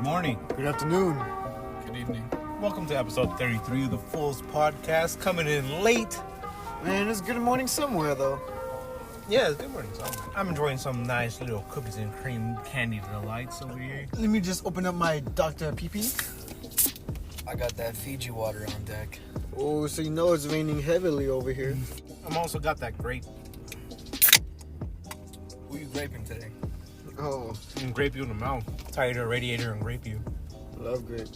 Good morning. Good afternoon. Good evening. Welcome to episode 33 of the Fools Podcast. Coming in late. Man, it's good morning somewhere, though. Yeah, it's good morning. I'm enjoying some nice little cookies and cream candy delights over here. Let me just open up my Dr. Pee-Pee. I got that Fiji water on deck. Oh, so you know it's raining heavily over here. I'm also got that grape. Who you graping today? Oh, And grape you in the mouth. Tie your radiator and grape you. love grape.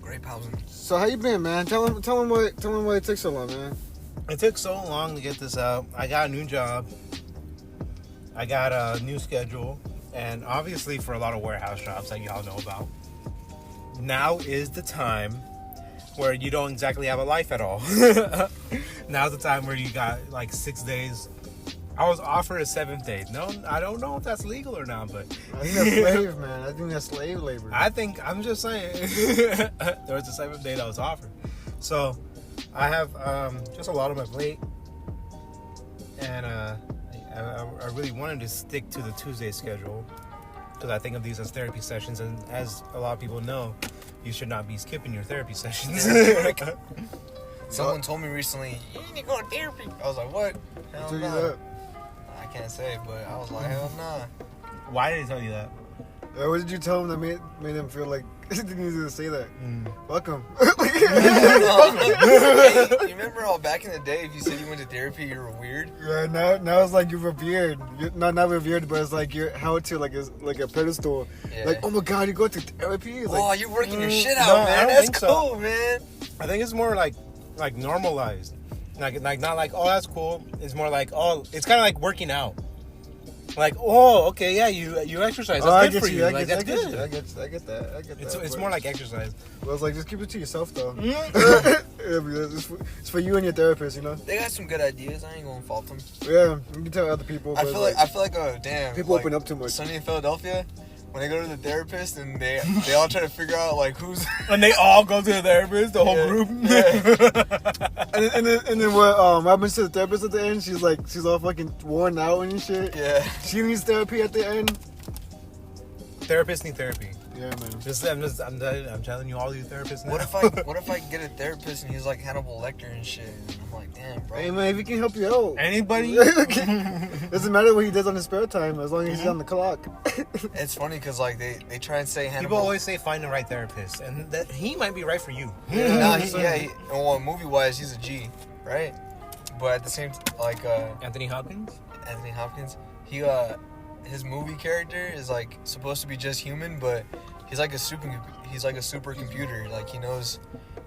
Grape housing. So how you been, man? Tell him why it took so long, man. It took so long to get this out. I got a new job. I got a new schedule. And obviously for a lot of warehouse jobs that y'all know about, now is the time where you don't exactly have a life at all. Now's the time where you got like 6 days. I was offered a 7th day. No, I don't know if that's legal or not, but I think that's slave, man. I think that's slave labor. I'm just saying. There was a 7th day that was offered. So I have just a lot on my plate. And I really wanted to stick to the Tuesday schedule because I think of these as therapy sessions. And as a lot of people know, you should not be skipping your therapy sessions. Someone told me recently, you need to go to therapy. I was like, what? Hell Tell you nah. that. I can't say, but I was like, hell nah. Why did he tell you that? What did you tell him that made him feel like he didn't need to say that? Fuck him. Hey, you remember how back in the day, if you said you went to therapy, you were weird? Yeah, now it's like you're revered. Not revered, but it's like you're held to like a pedestal. Yeah. Like, oh my god, you go to therapy? It's Oh, like, you're working your shit no, out, I man. don't That's think cool, so. man. I think it's more like normalized. Like not like, oh, that's cool. It's more like, oh, it's kind of like working out. Like, oh, okay, yeah, you exercise. That's good for you. Like, that's good. I get that. It's more like exercise. Well, it's like, just keep it to yourself, though. Mm-hmm. It's for you and your therapist, you know? They got some good ideas. I ain't gonna fault them. Yeah, you can tell other people. I but feel like oh damn. people like, open up too much. Sunny in Philadelphia, when they go to the therapist and they all try to figure out like who's And they all go to the therapist, the whole Yeah. group. And then what happens to the therapist at the end? She's all fucking worn out and shit. yeah. She needs therapy at the end. Therapists need therapy. Yeah, man. I'm telling you, all these therapists now. What if I get a therapist and he's like Hannibal Lecter and shit? And I'm like, damn, bro. Hey, man, if he can help you out. Anybody? Doesn't matter what he does on his spare time, as long as he's on the clock. It's funny because like they try and say Hannibal. People always say find the right therapist, and that he might be right for you. Well, movie wise, he's a G, right? But at the same like Anthony Hopkins? Anthony Hopkins, his movie character is like supposed to be just human, but he's like a supercomputer. Like he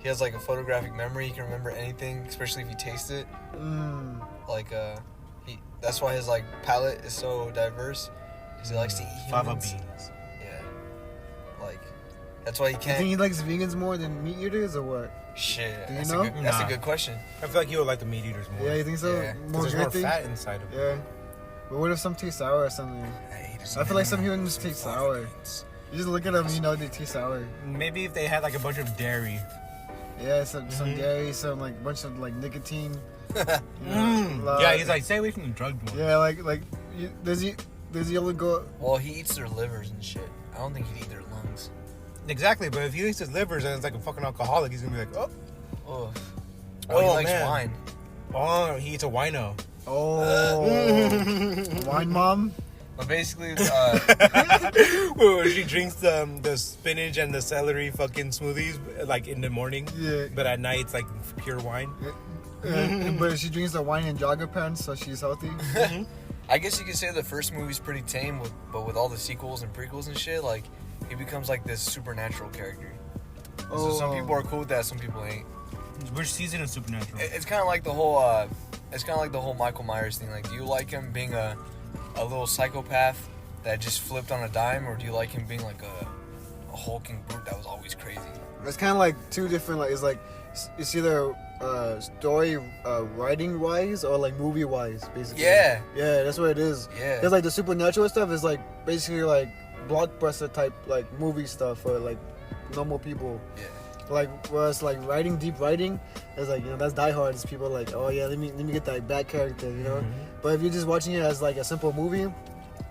has like a photographic memory. He can remember anything, especially if you taste it. Like that's why his like palate is so diverse. Because he likes to eat Fava humans. beans. Yeah. Like that's why he You can't. think he likes vegans more than meat eaters, or what? Shit. Do you That's know? That's Nah. a good question. I feel like you would like the meat eaters more. Yeah, you think so? Yeah. 'Cause More there's more girthy? fat inside of it. Yeah. But what if some taste sour or something? I feel like some humans taste sour. You just look at them, you know they taste sour. Maybe if they had like a bunch of dairy. Yeah, some dairy, some like bunch of like nicotine. You know, Yeah, he's like, stay away from the drugged ones. Yeah, does he only go? Well, he eats their livers and shit. I don't think he'd eat their lungs. Exactly, but if he eats his livers and it's like a fucking alcoholic, he's gonna be like, oh, Oh, Oh, he likes man. wine. oh, he eats a wino. Oh, wine mom. But basically, Where she drinks the spinach and the celery fucking smoothies like in the morning. Yeah. But at night it's like pure wine. But she drinks the wine in jogger pants, so she's healthy. I guess you could say the first movie's pretty tame, but with all the sequels and prequels and shit, like he becomes like this supernatural character. So some people are cool with that, some people ain't. Which season is Supernatural? It's kind of like the whole, Michael Myers thing. Like, do you like him being a little psychopath that just flipped on a dime, or do you like him being like a hulking brute that was always crazy? It's kind of like two different. Like it's either story writing wise or like movie wise, basically. Yeah. Yeah, that's what it is. Yeah. Because like the supernatural stuff is like basically like blockbuster type like movie stuff for like normal people. Yeah. Like whereas like deep writing is like, you know, that's Die Hard. It's people like, oh yeah, let me get that bad character, you know. But if you're just watching it as like a simple movie,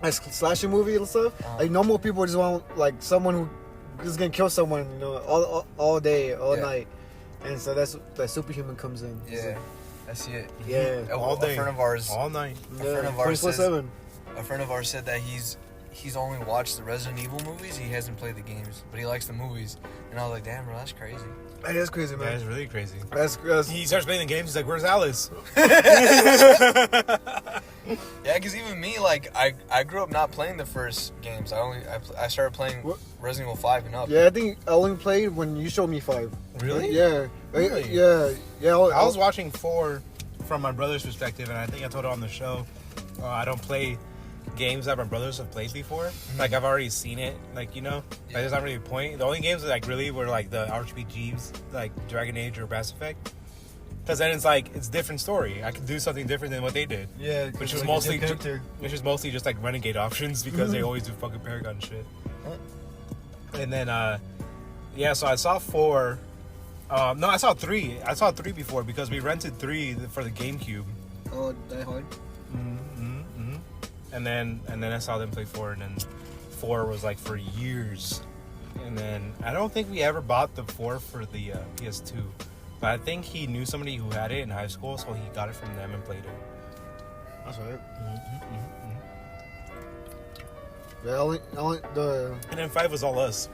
like slasher movie and stuff. Like normal people just want like someone who is gonna kill someone, you know, all day, all night, and so that's that superhuman comes in. Yeah, I see it. Yeah, all day, a friend of ours, all night. A friend of ours 24/7. A friend of ours said that he's only watched the Resident Evil movies. He hasn't played the games, but he likes the movies. And I was like, damn, bro, that's crazy. That is crazy, man. That is really crazy. That's He starts playing the games. He's like, "Where's Alice?" Yeah, because even me, like, I grew up not playing the first games. I started playing Resident Evil 5 and up. Yeah, I think I only played when you showed me 5. Really? Yeah. Really? Yeah. I was watching 4 from my brother's perspective, and I think I told it on the show. I don't play games that my brothers have played before. Mm-hmm. Like I've already seen it. Like like, there's not really a point. The only games that like really were like the RPGs, like Dragon Age or Mass Effect. Because then it's like it's different story. I could do something different than what they did. Yeah, which was mostly just like renegade options because they always do fucking Paragon shit. And then so I saw 4. No, I saw 3. I saw 3 before because we rented 3 for the GameCube. Oh, Die Hard. And then I saw them play 4, and then 4 was like for years. And then I don't think we ever bought the 4 for the PS2. But I think he knew somebody who had it in high school, so he got it from them and played it. That's right. Yeah, And then 5 was all us.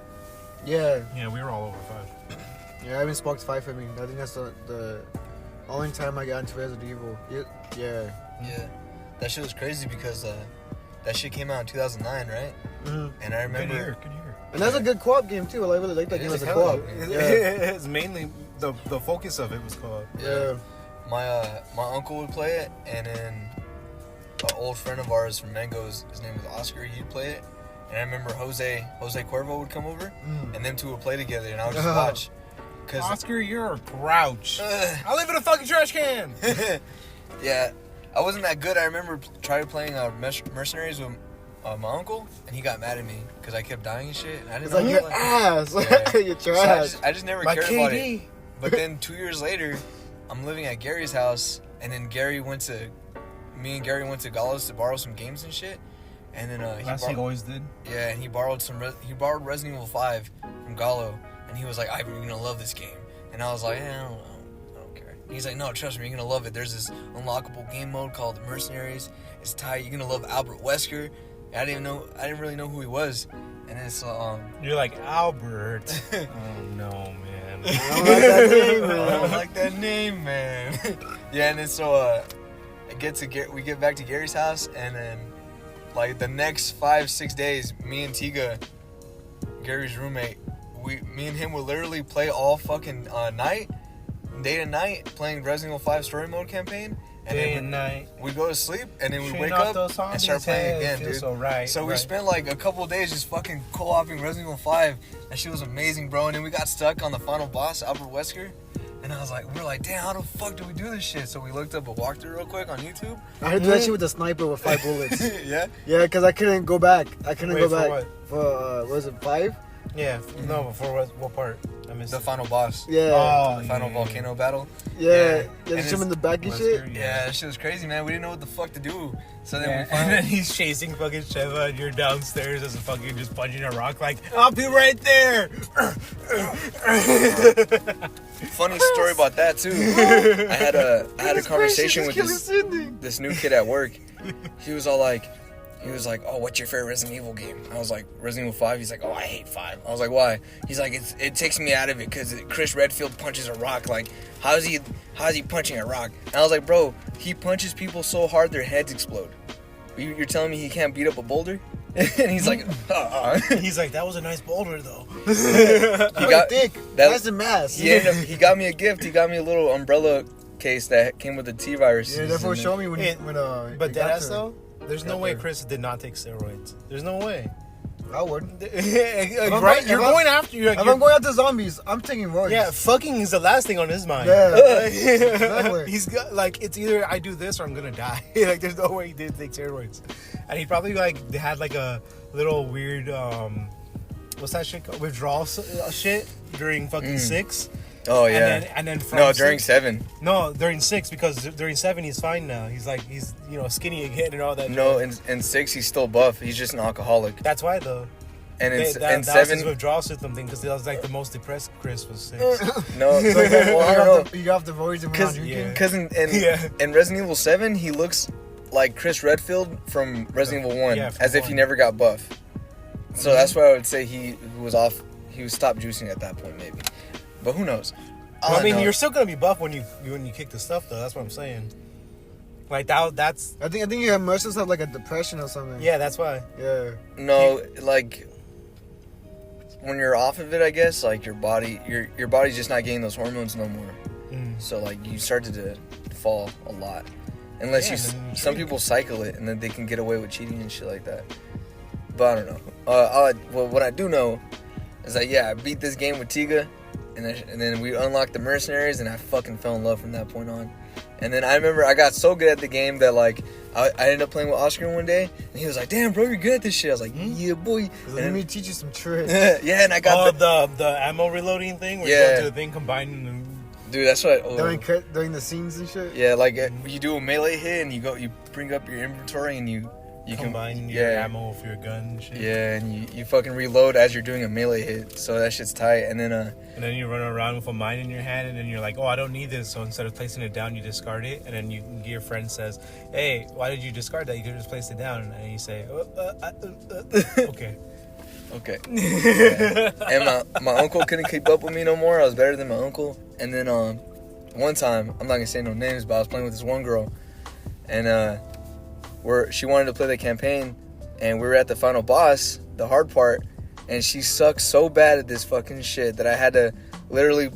Yeah. Yeah, we were all over 5. Yeah, I haven't sparked 5 for me. I think that's the only time I got into Resident Evil. Yeah. Yeah. That shit was crazy because that shit came out in 2009, right? Mm-hmm. And I remember... Good year. And that's a good co-op game, too. I really like that game as a co-op. It's mainly... The focus of it was co-op. Yeah. My uncle would play it, and then an old friend of ours from Mango's, his name was Oscar, he'd play it. And I remember Jose Cuervo would come over, and them two would play together, and I would just watch. Oscar, you're a grouch. I live in a fucking trash can. Yeah, I wasn't that good. I remember trying playing Mercenaries with my uncle, and he got mad at me because I kept dying and shit. And I didn't know your ass. Yeah. You're trash. So I just never cared about it. But then 2 years later, I'm living at Gary's house, and then me and Gary went to Gallo's to borrow some games and shit. And then he always did. Yeah, and he borrowed Resident Evil 5 from Gallo, and he was like, "Ivan, you're gonna love this game." And I was like, I don't care. And he's like, "No, trust me, you're gonna love it. There's this unlockable game mode called the Mercenaries. It's tight. You're gonna love Albert Wesker." And I didn't really know who he was. And then so you're like, Albert. Oh no, man. I don't like that name, man. Yeah, and then so we get back to Gary's house, and then like the next 5-6 days, me and Tiga, Gary's roommate, me and him would literally play all fucking night, day and night, playing Resident Evil 5 story mode campaign. And day then and night. We'd go to sleep, and then we'd wake up and start playing again, dude. So we spent like a couple of days just fucking co-oping Resident Evil 5. That shit was amazing, bro. And then we got stuck on the final boss, Albert Wesker. And we're like, damn, how the fuck do we do this shit? So we looked up a walkthrough real quick on YouTube. I had to do that shit with a sniper with 5 bullets. Yeah? Yeah, because I couldn't go back. For what? For, was it 5? Yeah. No, before what part? I missed the final boss. Yeah. The final volcano battle. Yeah. Yeah, shoot him in the back and shit. Yeah, that shit was crazy, man. We didn't know what the fuck to do. So then and then he's chasing fucking Sheva, and you're downstairs as a fucking just punching a rock like, I'll be right there. Funny story about that too. I had a conversation with this new kid at work. He was like, oh, what's your favorite Resident Evil game? I was like, Resident Evil 5? He's like, oh, I hate 5. I was like, why? He's like, it takes me out of it because Chris Redfield punches a rock. Like, how's he punching a rock? And I was like, bro, he punches people so hard their heads explode. You're telling me he can't beat up a boulder? And he's like, He's like, that was a nice boulder though. He got dick. That's a mask. He got me a gift. He got me a little umbrella case that came with the T-virus. Yeah, that's what showed me when but deadass though. There's no way Chris did not take steroids. There's no way. I would. Right? You're going after... If I'm going after zombies, I'm taking roids. Yeah, fucking is the last thing on his mind. Yeah. Exactly. He's got, like, it's either I do this or I'm gonna die. Like, there's no way he did take steroids. And he probably, like, had, like, a little weird, what's that shit called? Withdrawal shit during fucking 6. Oh yeah. And then from no, during 6, 7. No, during 6 because during 7 he's fine now. He's skinny again and all that. No, shit. in 6 he's still buff. He's just an alcoholic. That's why though. And in that was 7, his withdrawal system thing because that was like the most depressed Chris was 6. no, well, I don't know. You got off the voice and went on drinking. Because in Resident Evil 7 he looks like Chris Redfield from Resident Evil 1, as if he never got buff. So that's why I would say he was off. He was stopped juicing at that point, maybe. But who knows? Well, I mean, you're still gonna be buff when you kick the stuff, though. That's what I'm saying. Like that's. I think you must have like a depression or something. Yeah, that's why. Yeah. No, like when you're off of it, I guess like your body's just not getting those hormones no more. So like you started to fall a lot, unless some people cycle it and then they can get away with cheating and shit like that. But I don't know. What I do know is that I beat this game with Tiga. And then we unlocked the mercenaries, and I fucking fell in love from that point on. And then I remember I got so good at the game that like I ended up playing with Oscar one day, and he was like, "Damn, bro, you're good at this shit." I was like, "Yeah, boy." Let me teach you some tricks. Yeah, and I got the ammo reloading thing where you go to the thing combining them. Dude, that's what. During the scenes and shit. Yeah, like you do a melee hit, and you bring up your inventory, and you combine your ammo for your gun and shit. Yeah, and you fucking reload as you're doing a melee hit, so that shit's tight. And then you run around with a mine in your hand, and then you're like, oh, I don't need this. So instead of placing it down, you discard it, and then your friend says, hey, why did you discard that? You could have just placed it down. And you say, okay. Okay. Yeah. And my uncle couldn't keep up with me no more. I was better than my uncle. And then one time, I'm not gonna say no names, but I was playing with this one girl, and she wanted to play the campaign, and we were at the final boss, the hard part, and she sucked so bad at this fucking shit that I had to literally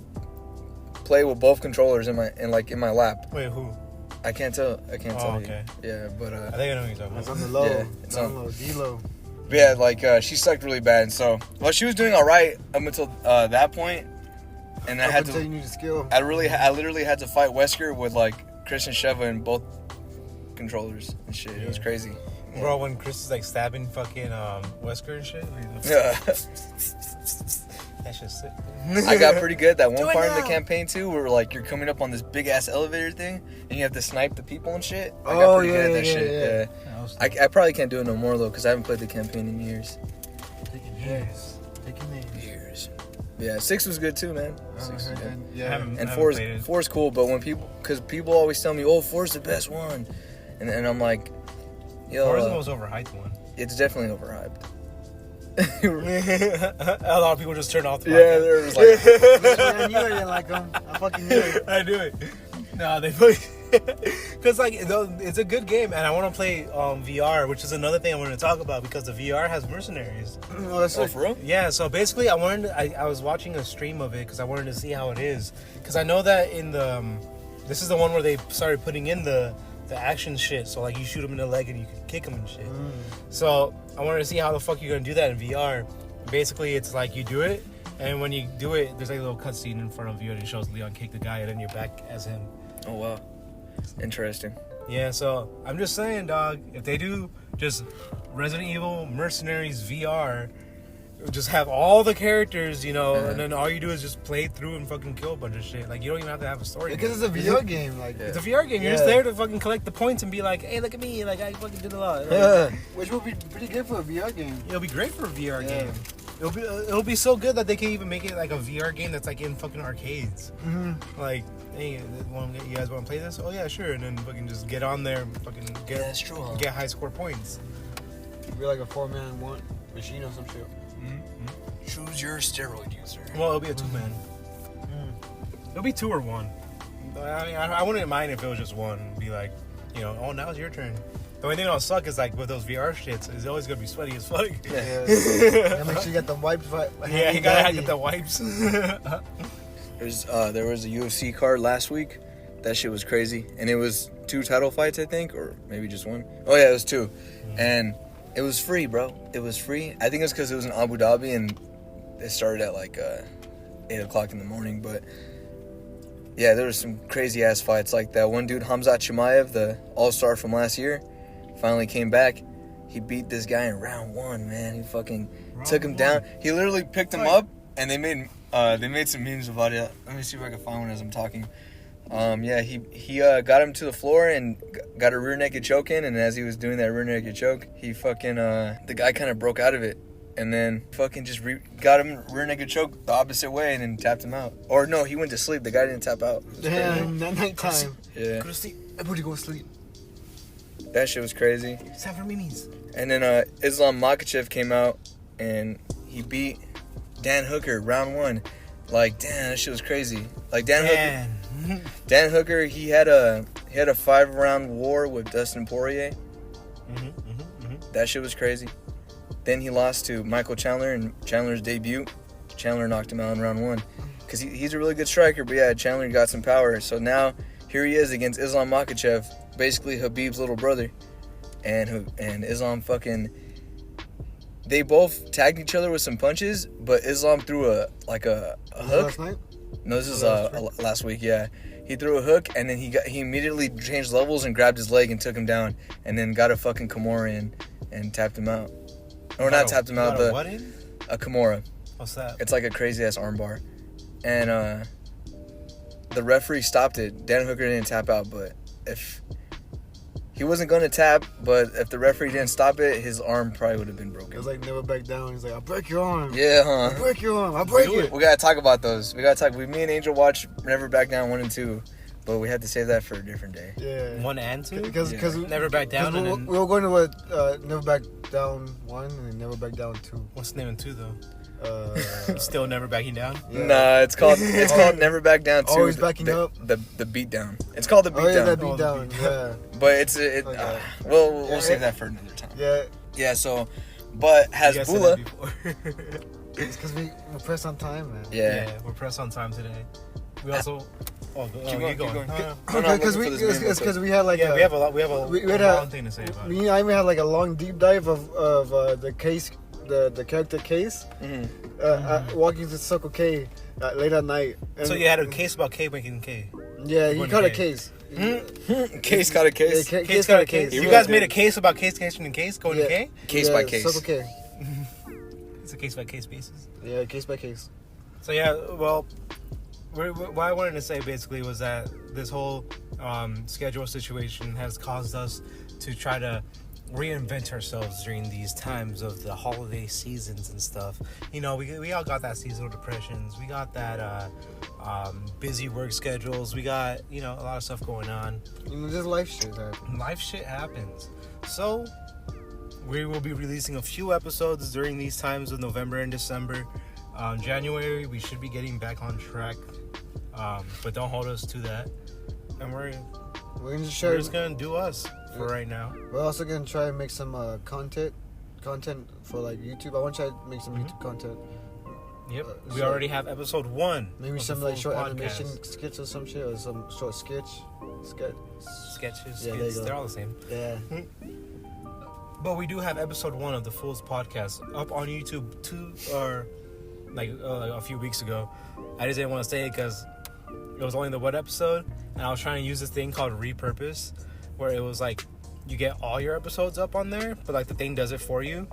play with both controllers in my lap. Wait, who? I can't tell okay. you. Yeah, but I think I know who you're talking about. It's on the low. Yeah, it's on low, D-low. Yeah, like she sucked really bad, and so she was doing all right up until that point, and I had to. You need a skill. I literally had to fight Wesker with like Chris and Sheva in both controllers and shit. It was crazy. Bro, when Chris is like stabbing fucking Wesker and shit. Yeah. That's just sick. I got pretty good at that one part in the campaign too, where like you're coming up on this big ass elevator thing and you have to snipe the people and shit. I got pretty good at that shit. Yeah. I probably can't do it no more though, because I haven't played the campaign in years. Taking years. Yeah, 6 was good too, man. 6 was good. Yeah. And 4 is cool, but because people always tell me, oh, 4 is the best one. And I'm like, yo. 4 is the most overhyped one. It's definitely overhyped. A lot of people just turn off the podcast. There was like... I knew I didn't like them. I fucking knew it. I knew it. No, they play... Because like, it's a good game, and I want to play VR, which is another thing I wanted to talk about, because the VR has mercenaries. Oh, for real? Yeah, so basically I was watching a stream of it because I wanted to see how it is. Because I know that in the... this is the one where they started putting in the action shit, so like you shoot them in the leg and you can kick them and shit. So I wanted to see how the fuck you're gonna do that in VR. Basically, it's like you do it, and when you do it, there's like a little cutscene in front of you and it shows Leon kick the guy, and then you're back as him. Oh wow, interesting. Yeah, so I'm just saying, dog, if they do just Resident Evil Mercenaries VR, just have all the characters, and then all you do is just play through and fucking kill a bunch of shit. Like, you don't even have to have a story. Because it's a VR game. Like, it's a VR game. You're just there to fucking collect the points and be like, hey, look at me. Like, I fucking did a lot. Like, which would be pretty good for a VR game. It'll be great for a VR game. It'll be so good that they can even make it like a VR game that's like in fucking arcades. Mm-hmm. Like, hey, you guys want to play this? Oh, yeah, sure. And then fucking just get on there and fucking get, that's true, huh? Get high score points. It'll be like a 4-man one machine or some shit. Mm-hmm. Choose your steroid user. Well, it'll be a 2-man. It'll be 2 or 1. I mean, I wouldn't mind if it was just 1. Be like, oh, now it's your turn. The only thing that'll suck is like with those VR shits, it's always gonna be sweaty as fuck. Yeah, make sure you got the wipes. Yeah, you gotta get the wipes. There was a UFC card last week. That shit was crazy, and it was 2 title fights, I think, or maybe just 1. Oh yeah, it was 2, and it was free, bro. It was free. I think it's because it was in Abu Dhabi and it started at like 8 o'clock in the morning. But yeah, there was some crazy ass fights. Like that one dude, Hamzat Chimaev, the all-star from last year, finally came back. He beat this guy in round 1, man. He fucking took him down. He literally picked him up, and they made They made some memes about it. Let me see if I can find one as I'm talking. Yeah, he got him to the floor and got a rear naked choke in, and as he was doing that rear naked choke, he fucking the guy kind of broke out of it, and then fucking just got him rear naked choke the opposite way, and then tapped him out. Or no, he went to sleep. The guy didn't tap out. Damn, that nighttime. Yeah, Go to sleep. Everybody go to sleep. that shit was crazy. It's time for minis. And then Islam Makhachev came out and he beat Dan Hooker round 1. Like, damn, that shit was crazy. Like Dan Hooker, he had a 5-round war with Dustin Poirier. That shit was crazy. Then he lost to Michael Chandler in Chandler's debut. Chandler knocked him out in round 1 because he's a really good striker. But yeah, Chandler got some power. So now here he is against Islam Makhachev, basically Khabib's little brother, and Islam fucking. They both tagged each other with some punches, but Islam threw a hook. Last night? No, this is last week. Yeah, he threw a hook, and then he immediately changed levels and grabbed his leg and took him down, and then got a fucking Kimura in and tapped him out. Or not tapped him out, but a Kimura. What's that? It's like a crazy ass armbar, and the referee stopped it. Dan Hooker didn't tap out, but if he wasn't going to tap, but if the referee didn't stop it, his arm probably would have been broken. It was like never back down. He's like, I'll break your arm. Yeah, huh? I'll break your arm. I'll break it. We gotta talk about those. Me and Angel watched Never Back Down 1 and 2, but we had to save that for a different day. Yeah. 1 and 2? Because Never Back Down. And then, we were going to Never Back Down 1 and Never Back Down 2. what's the name of 2 though? Still Never Backing Down. Yeah. Nah, it's called Never Back Down 2. Always backing up. The beat down. It's called the beat Oh yeah, down. that beat down. Yeah. But we'll Yeah, save that for another time. Yeah. Yeah. So, but You guys said Hasbulla. that before. It's because we're pressed on time, man. Yeah. We're pressed on time today. We also. Keep going. No, Because we had like yeah, we have a lot. We have we had long thing to say about it. me and I even had like a long deep dive of the case, the character case, walking to Circle K late at night. And So you had a case about K making K. yeah, he Going caught to a K. case. Case got a case. Yeah, Case got a case. Yeah. You guys made a case about case catching case going to Yeah. K. Case by case. Circle K. It's a case by case basis. Yeah, case by case. So yeah, well, what I wanted to say basically was that this whole schedule situation has caused us to try to reinvent ourselves during these times of the holiday seasons and stuff. You know, we all got that seasonal depressions. We got that busy work schedules. We got, you know, a lot of stuff going on. You know, just life shit happens. Life shit happens. So we will be releasing a few episodes during these times of November and December. January, we should be getting back on track, but don't hold us to that. And we're just gonna do us for right now. We're also gonna try and make some content for like YouTube. I want to try to make some YouTube content. Yep, we so already have episode 1. Maybe of some the like full short podcast. animation skits or some shit, or some short sketches. Sketches, Yeah, there you skits, go. they're all the same. Yeah. But we do have episode 1 of the Fool's podcast up on YouTube a few weeks ago. I just didn't want to say it because it was only the one episode, and I was trying to use this thing called repurpose, where it was like you get all your episodes up on there, but like the thing does it for you,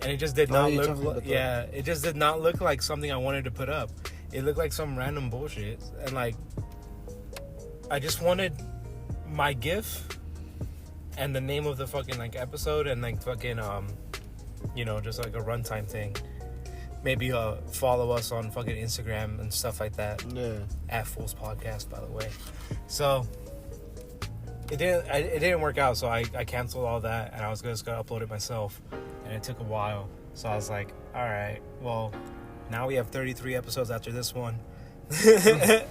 and it just did not you look. told me about that. Yeah, it just did not look like something I wanted to put up. It looked like some random bullshit, and like I just wanted my GIF and the name of the fucking like episode and like fucking just like a runtime thing. Maybe follow us on fucking Instagram and stuff like that. Yeah. At Fool's Podcast, by the way. So it didn't work out, so I canceled all that, and I was just gonna upload it myself, and it took a while. So I was like, all right, well, now we have 33 episodes after this one that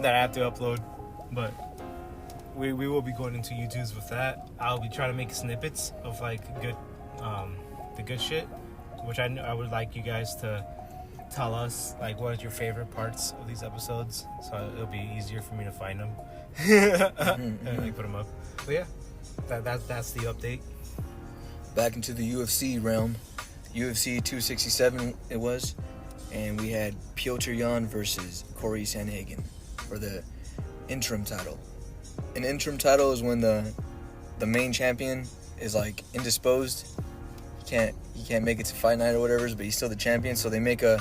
I have to upload, but we will be going into YouTube's with that. I'll be trying to make snippets of like good the good shit, which I would like you guys to tell us like what is your favorite parts of these episodes, so it'll be easier for me to find them and like put them up. But yeah, that's the update. Back into the UFC realm, UFC 267 it was, and we had Piotr Jan versus Corey Sandhagen for the interim title. An interim title is when the main champion is like indisposed. He can't make it to fight night or whatever, but he's still the champion. So they make a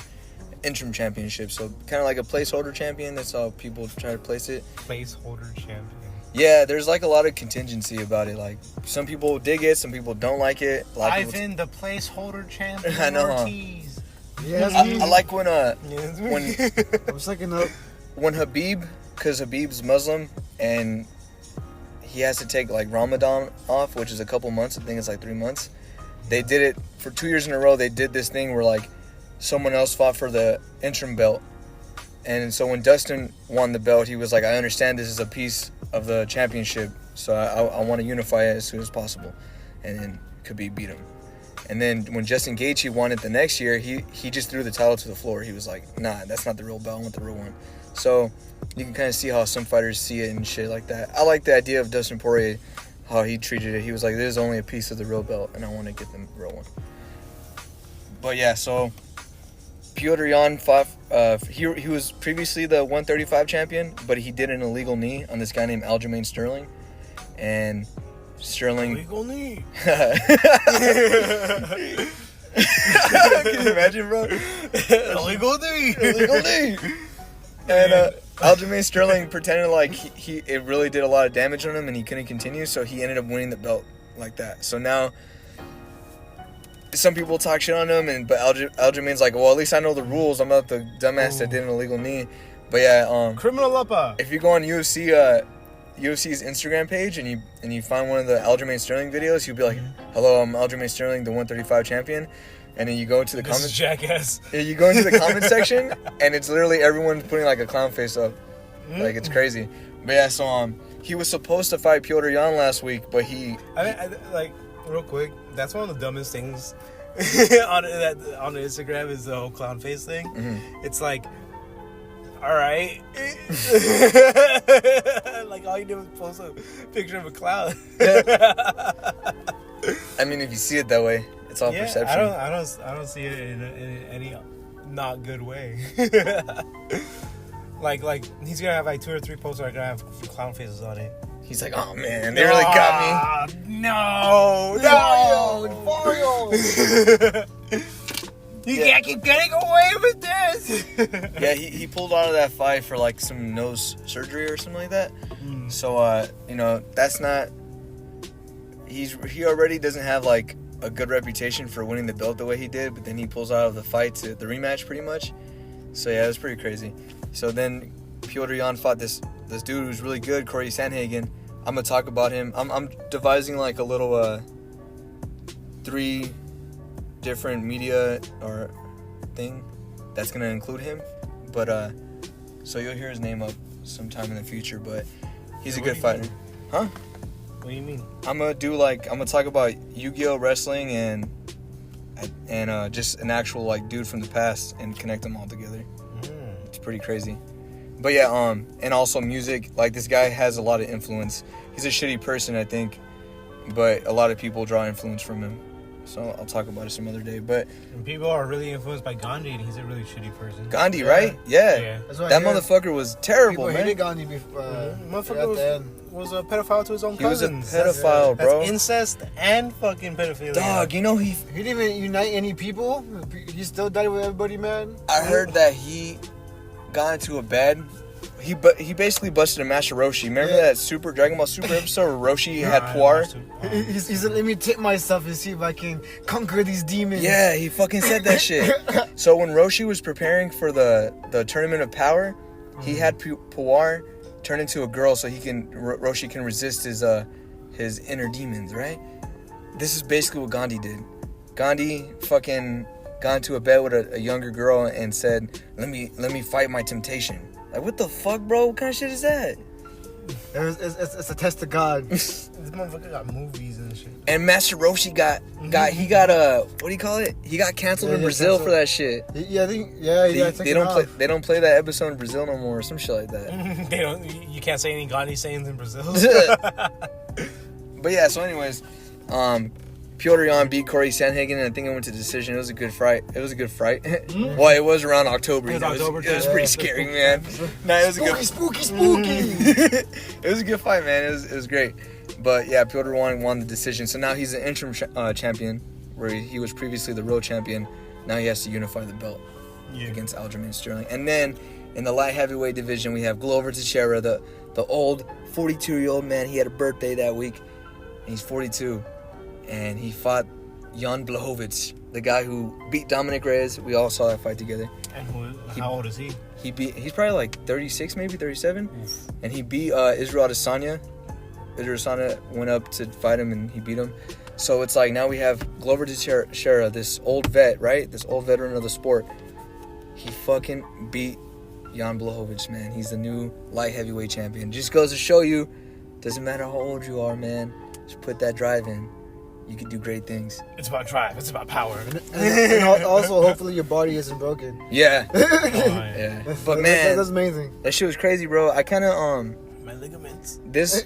interim championship. So kind of like a placeholder champion. That's how people try to place it. Placeholder champion. Yeah, there's like a lot of contingency about it. Like some people dig it, some people don't like it. A lot of people Ivan, the placeholder champion. I know, huh? Ortiz. Yeah, I like when when I'm sucking up. when Habib, because Habib's Muslim and he has to take like Ramadan off, which is a couple months. I think it's like 3 months. They did it for 2 years in a row. They did this thing where like someone else fought for the interim belt. And so when Dustin won the belt, he was like, I understand this is a piece of the championship, so I want to unify it as soon as possible. And then Khabib beat him. And then when Justin Gaethje won it the next year, he just threw the title to the floor. He was like, nah, that's not the real belt. I want the real one. So you can kind of see how some fighters see it and shit like that. I like the idea of Dustin Poirier, how he treated it. He was like, this is only a piece of the real belt, and I want to get the real one. But yeah, so Petr Yan fought. He was previously the 135 champion, but he did an illegal knee on this guy named Aljamain Sterling, and Sterling. illegal knee. Can you imagine, bro? Illegal knee. Illegal knee. And Aljamain Sterling pretended like it really did a lot of damage on him, and he couldn't continue, so he ended up winning the belt like that. So now some people talk shit on him, but Aljamain's like, well, at least I know the rules. I'm not the dumbass that did an illegal knee. But yeah, Criminal upper. if you go on UFC's Instagram page and you find one of the Aljamain Sterling videos, you'll be like, hello, I'm Aljamain Sterling, the 135 champion. And then you go into the This is comments. jackass. You go into the comment section, and it's literally everyone putting like a clown face up. Like, it's crazy. But yeah, so he was supposed to fight Petr Yan last week, but he like real quick. That's one of the dumbest things on Instagram is the whole clown face thing. Mm-hmm. It's like, all right, like all you do is post a picture of a clown. I mean, if you see it that way, it's all perception. I don't see it in any not good way. like he's gonna have like 2 or 3 posts that are gonna have clown faces on it. He's like, oh man, they really got me. No. You can't keep getting away with this. Yeah, he pulled out of that fight for like some nose surgery or something like that. So that's not. He already doesn't have like a good reputation for winning the belt the way he did, but then he pulls out of the fight to the rematch pretty much. So yeah, it was pretty crazy. So then Petr Yan fought this dude who's really good, Corey Sandhagen. I'm gonna talk about him. I'm devising like a little 3 different media or thing that's gonna include him. But so you'll hear his name up sometime in the future. But he's a good fighter, huh? What do you mean? I'm gonna talk about Yu-Gi-Oh wrestling and just an actual like dude from the past and connect them all together. It's pretty crazy. But yeah, and also music. Like, this guy has a lot of influence. He's a shitty person, I think, but a lot of people draw influence from him. So I'll talk about it some other day. But and people are really influenced by Gandhi, and he's a really shitty person. Gandhi, right? Yeah. That's what I That hear. motherfucker was terrible, People man. hated Gandhi before. Motherfucker was a pedophile to his own He was a cousins. pedophile, That's bro. incest and fucking pedophilia. Dog, you know He didn't even unite any people. He still died with everybody, man. I heard that he got into a bed. He basically busted a Master Roshi. Remember that Dragon Ball Super episode where Roshi had Puar? He said, let me tip myself and see if I can conquer these demons. Yeah, he fucking said that shit. So when Roshi was preparing for the Tournament of Power, he had Puar turn into a girl so Roshi can resist his inner demons, right? This is basically what Gandhi did. Gandhi fucking got into a bed with a younger girl and said, let me fight my temptation. Like, what the fuck, bro? What kind of shit is that? It's a test of God. This motherfucker got movies and shit. And Master Roshi got what do you call it? He got canceled in Brazil for that shit. Yeah, I think They don't play that episode in Brazil no more or some shit like that. You can't say any Gandhi sayings in Brazil. But yeah, so anyways, Petr Yan beat Corey Sandhagen, and I think it went to decision. It was a good fight. Well, it was around October. It was pretty scary, man. Nah, it was spooky. It was a good fight, man. It was great. But yeah, Petr Yan won the decision. So now he's an interim champion, where he was previously the real champion. Now he has to unify the belt. against Aljamain Sterling. And then in the light heavyweight division, we have Glover Teixeira, the old 42-year-old man. He had a birthday that week, and he's 42. And he fought Jan Blachowicz, the guy who beat Dominic Reyes. We all saw that fight together. And how old is he? He's probably like 36, maybe 37. Oof. And he beat Israel Adesanya. Israel Adesanya went up to fight him, and he beat him. So it's like now we have Glover Teixeira, this old vet, right? This old veteran of the sport. He fucking beat Jan Blachowicz, man. He's the new light heavyweight champion. Just goes to show you, doesn't matter how old you are, man. Just put that drive in. You can do great things. It's about drive. It's about power. And also, hopefully, your body isn't broken. Yeah. yeah. Yeah. But man, that's amazing. that shit was crazy, bro. I kind of My ligaments. this.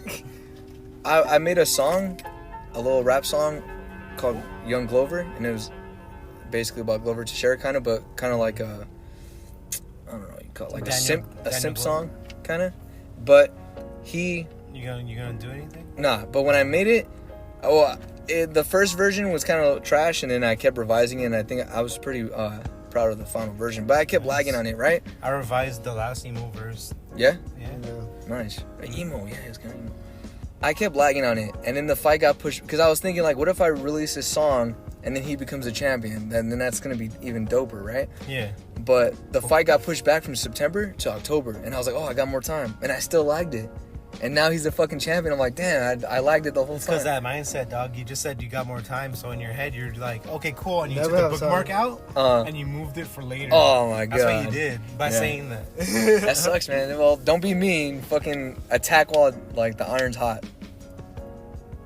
I made a song, a little rap song called Young Glover, and it was basically about Glover Teixeira, kind of, but kind of like a, I don't know, you call it like Daniel a simp Glover. song, kind of. But he, You gonna do anything? nah. But when I made it, the first version was kind of trash, and then I kept revising it, and I think I was pretty proud of the final version. But I kept lagging on it, right? I revised the last emo verse. Yeah. Yeah. Nice. Emo, yeah, it's kind of emo. I kept lagging on it, and then the fight got pushed because I was thinking, like, what if I release this song and then he becomes a champion? Then that's gonna be even doper, right? Yeah. But the fight got pushed back from September to October, and I was like, oh, I got more time, and I still lagged it. And now he's the fucking champion. I'm like, damn, I lagged it the whole time. Because that mindset, dog. You just said you got more time, so in your head you're like, okay, cool, and you Never took the have bookmark time. out and you moved it for later. Oh my god. That's what you did by saying that. That sucks, man. Well, don't be mean. Fucking attack while like the iron's hot.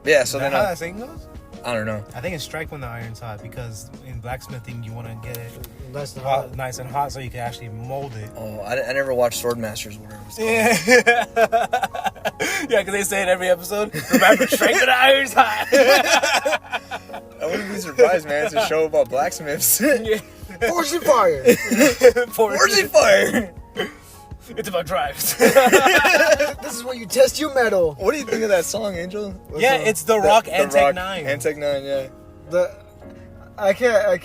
Yeah. So Is that then how that saying goes? I don't know. I think it's strike when the iron's hot because in blacksmithing you want to get it Nice and hot, hot. nice and hot so you can actually mold it. Oh, I never watched Swordmasters. Whatever it's called. Yeah, yeah, because they say it every episode. Remember, strike when the iron's hot. I wouldn't be surprised, man. It's a show about blacksmiths. Forge and fire. Forge and fire. It's about drives. This is where you test your metal. What do you think of that song, Angel? Yeah, it's The Rock and The Rock Tech 9. And Tech 9, yeah. I can't.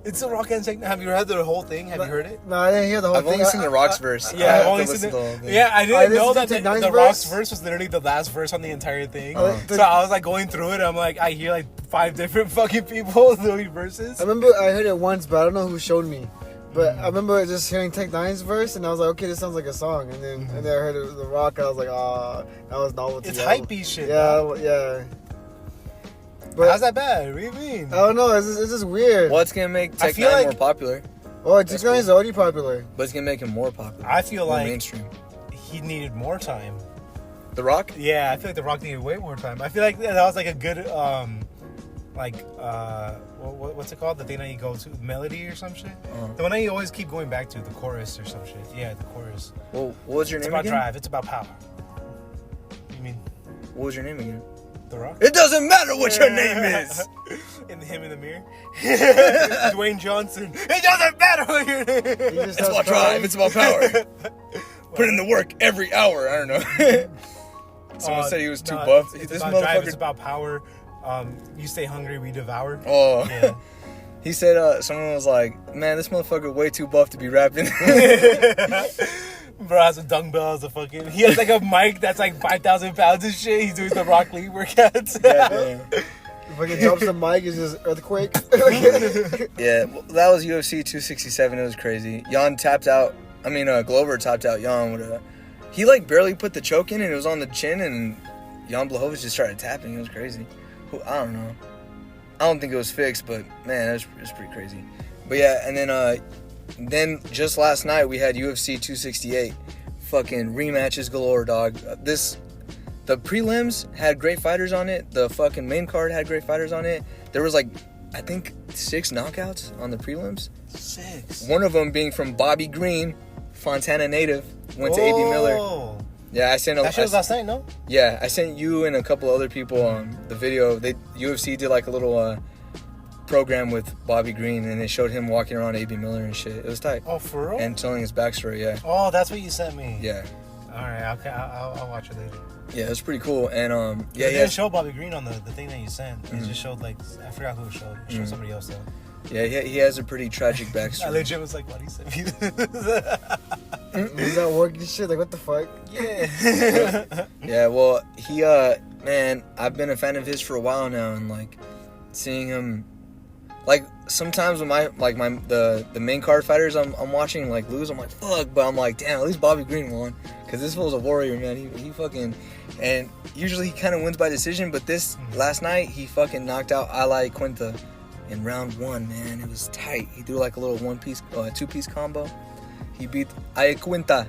It's The Rock and Tech 9. Have you heard the whole thing? Have you heard it? No, I didn't hear the whole I've thing. only seen The Rock's verse. Yeah, I I've have only to seen listen to the whole it. thing. Yeah, I I didn't know listened that to the Tech 9's Rock's verse. verse was literally the last verse on the entire thing. The- So I was like going through it. I'm like, I hear like 5 different fucking people doing verses. I remember I heard it once, but I don't know who showed me. But I remember just hearing Tech 9's verse, and I was like, okay, this sounds like a song. And then I heard it was The Rock, and I was like, that was novelty. It's hypebeast shit. Yeah, yeah. But How's that bad? What do you mean? I don't know. It's just weird. What's gonna make I Tech feel 9 like- more popular? Oh, Tech 9 is already popular. But it's gonna make him more popular. I feel more like mainstream. he needed more time. The Rock? Yeah, I feel like The Rock needed way more time. I feel like that was like a good, what's it called? The thing that you go to, melody or some shit? The one that you always keep going back to, the chorus or some shit. Yeah, the chorus. Well, what was your It's name about again? drive. It's about power. You mean What was your name again? The Rock? It doesn't matter what your name is. In him in the mirror. Dwayne Johnson. It doesn't matter what your name is. It's about drive. It's about power. Put in the work every hour. I don't know. Someone said he was too buff. It's This about drive. It's motherfucker. about power. You stay hungry, we devour. Oh. Yeah. He said someone was like, man, this motherfucker way too buff to be rapping. Bro has a dumbbell, a fucking. He has like a mic that's like 5,000 pounds and shit. He's doing the Rock Lee workouts. Goddamn. If I can drop the mic, it's just earthquake. Yeah, well, that was UFC 267. It was crazy. Glover tapped out Jan with a. He like barely put the choke in, and it was on the chin, and Jan Blachowicz just started tapping. It was crazy. I don't know. I don't think it was fixed, but man, it was pretty crazy. But yeah, and then just last night we had UFC 268. Fucking rematches galore, dog. The prelims had great fighters on it. The fucking main card had great fighters on it. There was like, I think 6 knockouts on the prelims. 6. One of them being from Bobby Green, Fontana native, went to A.B. Miller. Yeah, I sent That shit was last night, no? Yeah, I sent you and a couple other people the video. UFC did like a little program with Bobby Green, and they showed him walking around A.B. Miller and shit. It was tight. Oh, for real? And telling his backstory, yeah. Oh, that's what you sent me. Yeah. All right, okay, I'll watch it later. Yeah, it was pretty cool. And It didn't show Bobby Green on the thing that you sent. It just showed like, I forgot who it showed. It showed somebody else though. Yeah, he has a pretty tragic I backstory. legit was like, what he said. He's not working shit. Like, what the fuck? Yeah. Yeah, well, he man, I've been a fan of his for a while now, and like seeing him, like sometimes when the main card fighters I'm watching like lose, I'm like fuck, but I'm like damn, at least Bobby Green won, because this fool's a warrior, man. He fucking, and usually he kind of wins by decision, but this last night he fucking knocked out Ali Quinta in round 1, man. It was tight. He threw like a little two-piece combo. He beat Quinta.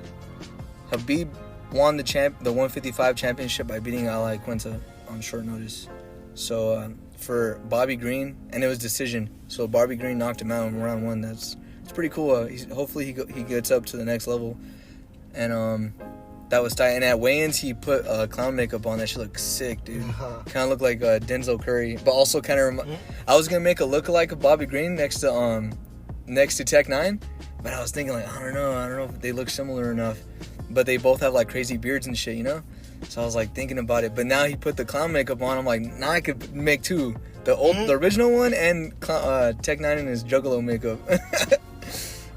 Habib won the 155 championship by beating Ali Quinta on short notice. So for Bobby Green, and it was decision. So Bobby Green knocked him out in round 1. It's pretty cool. Hopefully he gets up to the next level. And that was tight. And at weigh-ins, he put clown makeup on. That shit looked sick, dude. Kind of looked like Denzel Curry, but also kind of. I was gonna make a lookalike of Bobby Green next to Tech 9, but I was thinking like I don't know if they look similar enough. But they both have like crazy beards and shit, you know. So I was like thinking about it. But now he put the clown makeup on. I'm like, now I could make 2, the original one and Tech 9 in his Juggalo makeup.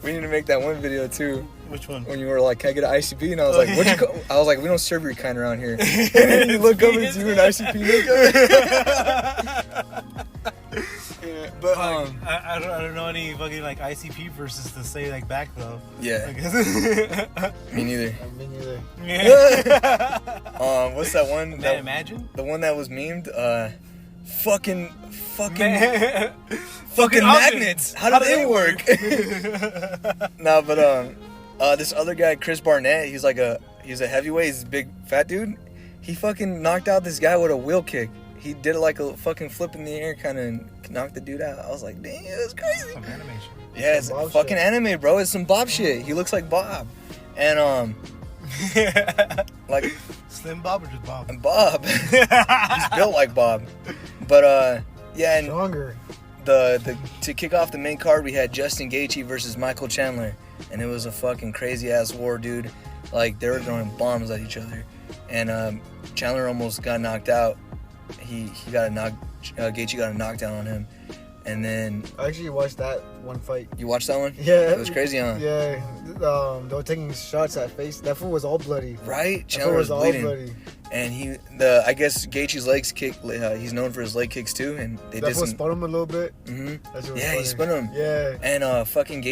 We need to make that one video too. Which one? When you were like, can I get an ICP? And I was like, what'd you call? I was like, we don't serve your kind around here. And then you look up and it's you in ICP makeup. Yeah, but I don't know any fucking like ICP verses to say like back though. Yeah. Me neither. Me neither. Yeah. What's that one? Man, imagine the one that was memed. Fucking fucking magnets. How do they work? No, but this other guy, Chris Barnett, he's a heavyweight, he's a big fat dude. He fucking knocked out this guy with a wheel kick. He did like a fucking flip in the air, kind of knocked the dude out. I was like, damn, that's crazy. some animation. Yeah, it's fucking anime, bro. It's some Bob shit. He looks like Bob, and like Slim Bob or just Bob? Bob. He's built like Bob, but yeah, and Stronger. the to kick off the main card, we had Justin Gaethje versus Michael Chandler, and it was a fucking crazy ass war, dude. Like they were throwing bombs at each other, and Chandler almost got knocked out. Gaethje got a knockdown on him, and then I actually watched that one fight. you watched that one? Yeah, It was crazy, huh? Yeah, they were taking shots at face. That fool was all bloody. Right? That Chandler fool was all bleeding. bloody. And I guess Gaethje's legs kick. He's known for his leg kicks too, and they That did fool some. spun him a little bit. Mhm. That shit was Yeah, he funny. spun him. Yeah. And fucking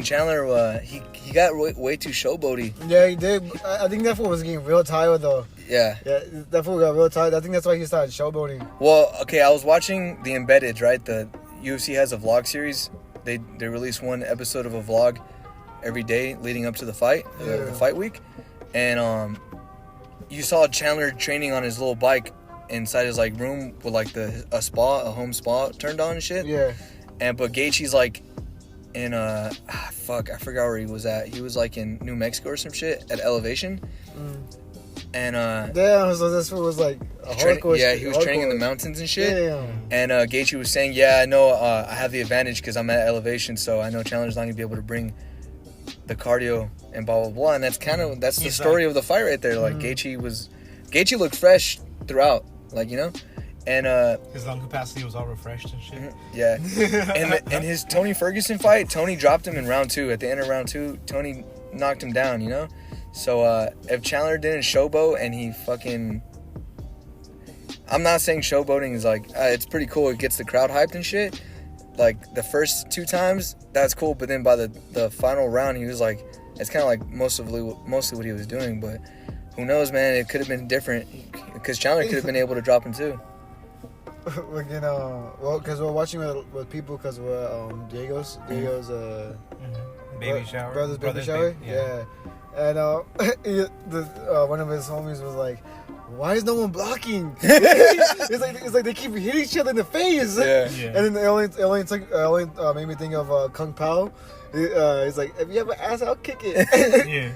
Chandler, he got way too showboaty. Yeah, he did. I think that fool was getting real tired though. Yeah. Yeah, that fool got real tired. I think that's why he started showboating. Well, okay, I was watching the Embedded, right? The UFC has a vlog series. They release one episode of a vlog every day leading up to the fight, the fight week, and you saw Chandler training on his little bike inside his like room with like a home spa turned on and shit. Yeah. But Gaethje's like in I forgot where he was at. He was like in New Mexico or some shit at Elevation. And Damn, so this fool was like a hardcore. yeah, he was training in the hardcore. mountains and shit. Damn. And Gaethje was saying, yeah, I know I have the advantage because I'm at elevation, so I know Chandler's not going to be able to bring the cardio and blah, blah, blah. And that's the story of the fight right there. Like, Gaethje looked fresh throughout, like, you know? And his lung capacity was all refreshed and shit. yeah. and his Tony Ferguson fight, Tony dropped him in round 2. At the end of round 2, Tony knocked him down, you know? So if Chandler didn't showboat and he fucking... I'm not saying showboating is like... it's pretty cool. It gets the crowd hyped and shit. Like, the first 2 times, that's cool. But then by the final round, he was like... It's kind of like mostly what he was doing. But who knows, man? It could have been different. Because Chandler could have been able to drop him too. We're well, because we're watching with people because we're Diego's Baby shower. Brother's baby shower. Yeah. And one of his homies was like, "Why is no one blocking?" it's like they keep hitting each other in the face. Yeah. And then it only made me think of Kung Pao. He's like, "If you have an ass, I'll kick it." Yeah.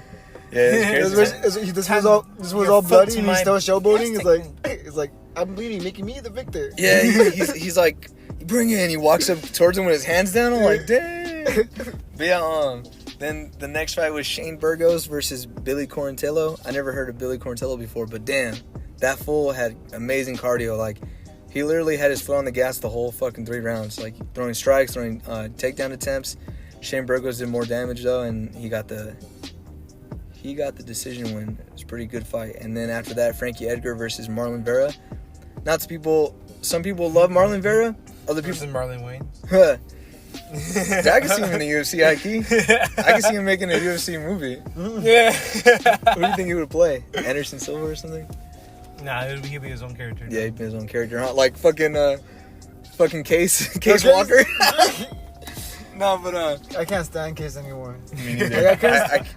Yeah, This was all bloody and he's still showboating. It's like I'm bleeding, making me the victor. Yeah, he's like, bring it in. He walks up towards him with his hands down. I'm like, dang. But yeah, then the next fight was Shane Burgos versus Billy Quarantillo. I never heard of Billy Quarantillo before, but damn, that fool had amazing cardio. Like, He literally had his foot on the gas the whole fucking 3 rounds, like throwing strikes, throwing takedown attempts. Shane Burgos did more damage though, and he got the decision win. It was a pretty good fight. And then after that, Frankie Edgar versus Marlon Vera. Some people love Marlon Vera. Other people Versus Marlon Wayans. I can see him in the UFC, I can see him making a UFC movie. Yeah. Who do you think he would play? Anderson Silva or something? Nah, he'd be his own character. Yeah, he'd be his own character, huh? Like fucking Case Walker. No, but I can't stand Case anymore. Me neither.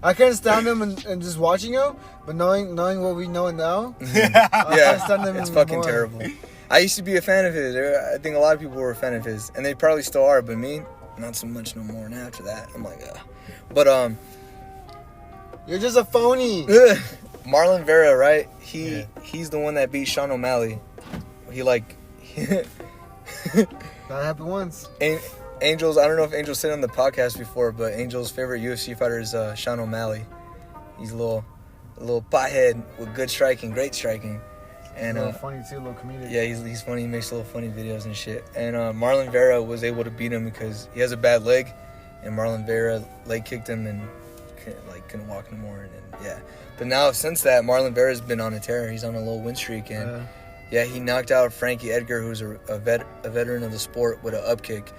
I can't stand him and just watching him, but knowing what we know now, Yeah, can't stand him it's anymore. fucking terrible. I used to be a fan of his. I think a lot of people were a fan of his, and they probably still are. But me, not so much no more. And after that, I'm like, But you're just a phony. Marlon Vera, right? He's the one that beat Sean O'Malley. That happened once. Angel's. I don't know if Angel's said on the podcast before, but Angel's favorite UFC fighter is Sean O'Malley. He's a little pothead with good striking, great striking. And a little funny too, a little comedic. Yeah, he's funny. He makes little funny videos and shit. And Marlon Vera was able to beat him because he has a bad leg, and Marlon Vera leg kicked him and couldn't walk anymore. And yeah, but now since that, Marlon Vera's been on a tear. He's on a little win streak, and he knocked out Frankie Edgar, who's a veteran of the sport, with an up kick,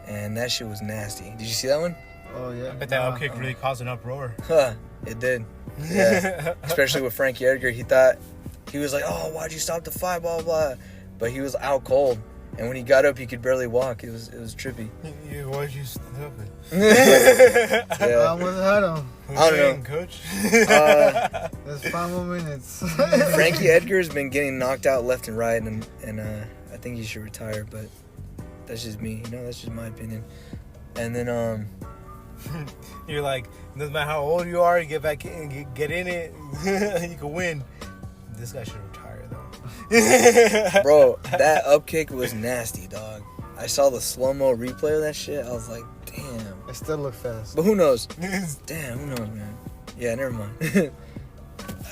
and that shit was nasty. Did you see that one? Oh yeah. I bet that up kick really caused an uproar. It did. Yeah, especially with Frankie Edgar. He was like, "Oh, why'd you stop the fight?" Blah blah. But he was out cold, and when he got up, he could barely walk. It was trippy. Why'd you stop it? Yeah. I wasn't had him. I don't know, Coach. There's 5 more minutes. Frankie Edgar's been getting knocked out left and right, and I think he should retire. But that's just me. That's just my opinion. And then You're like, doesn't matter how old you are, you get back in, get in it, you can win. This guy should retire though. Bro, that up kick was nasty, dog. I saw the slow-mo replay of that shit. I was like, damn. I still look fast. But who knows? Damn, who knows, man? Yeah, never mind.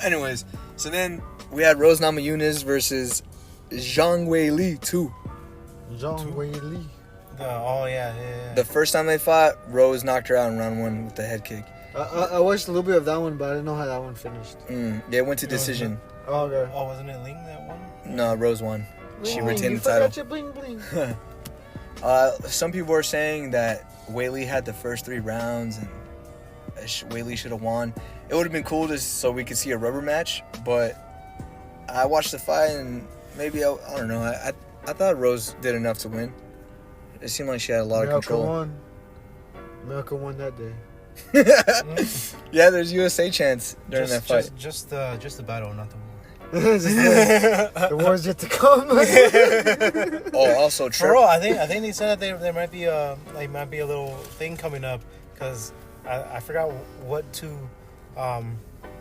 Anyways, so then we had Rose Namajunas versus Zhang Weili 2. Zhang Weili. Oh yeah. The first time they fought, Rose knocked her out in round 1 with the head kick. I watched a little bit of that one, but I didn't know how that one finished. Yeah, it went to decision. Oh, okay. Oh, wasn't it Ling that one? No, Rose won. She Bling, retained you the title. forgot your bling bling. Some people are saying that Weili had the first 3 rounds and Weili should have won. It would have been cool so we could see a rubber match, but I watched the fight and maybe, I don't know, I thought Rose did enough to win. It seemed like she had a lot of control. America won that day. Yeah, there's USA chance during that fight. Just the battle, not the war. The war's yet to come. Oh, also Bro, I think they said that there might be a little thing coming up because I forgot what 2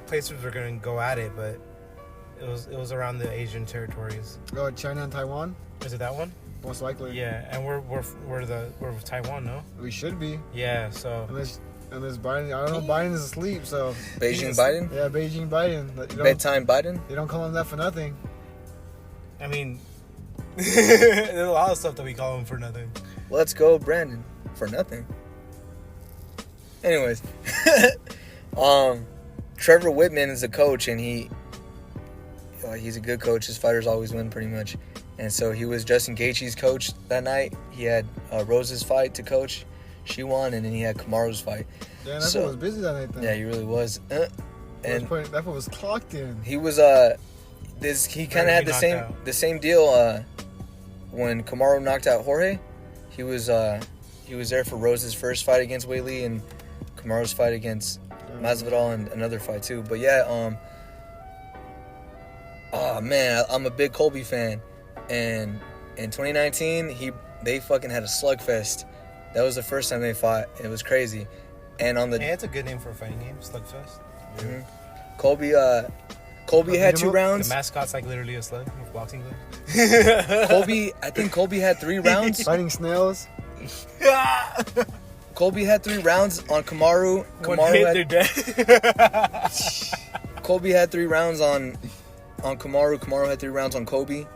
places were gonna go at it, but it was around the Asian territories. Oh, China and Taiwan? Is it that one? Most likely. Yeah, and we're Taiwan, no? We should be. Yeah, so Unless Biden, I don't know, Biden's asleep, so. Beijing Biden? Yeah, Beijing Biden. Bedtime Biden? They don't call him that for nothing. I mean, there's a lot of stuff that we call him for nothing. Let's go, Brandon. For nothing. Anyways. Trevor Whitman is a coach, and he's a good coach. His fighters always win pretty much. And so he was Justin Gaethje's coach that night. He had Rose's fight to coach. She won, and then he had Kamaru's fight. Yeah, that fool was busy that night then. Yeah, he really was. And that fool was clocked in. he was he kind of had the same deal when Kamaru knocked out Jorge. He was there for Rose's first fight against Weili and Kamaru's fight against Masvidal and another fight too. But yeah, oh man, I'm a big Colby fan, and in 2019 they fucking had a slugfest. That was the first time they fought. It was crazy. And on the it's a good name for a fighting game, Slugfest. Mm-hmm. Colby had 2 rounds. The mascot's like literally a slug with boxing gloves. I think Colby had 3 rounds. Fighting snails. Colby had 3 rounds on Kamaru. Dead. Colby had 3 rounds on Kamaru. Kamaru had 3 rounds on Colby.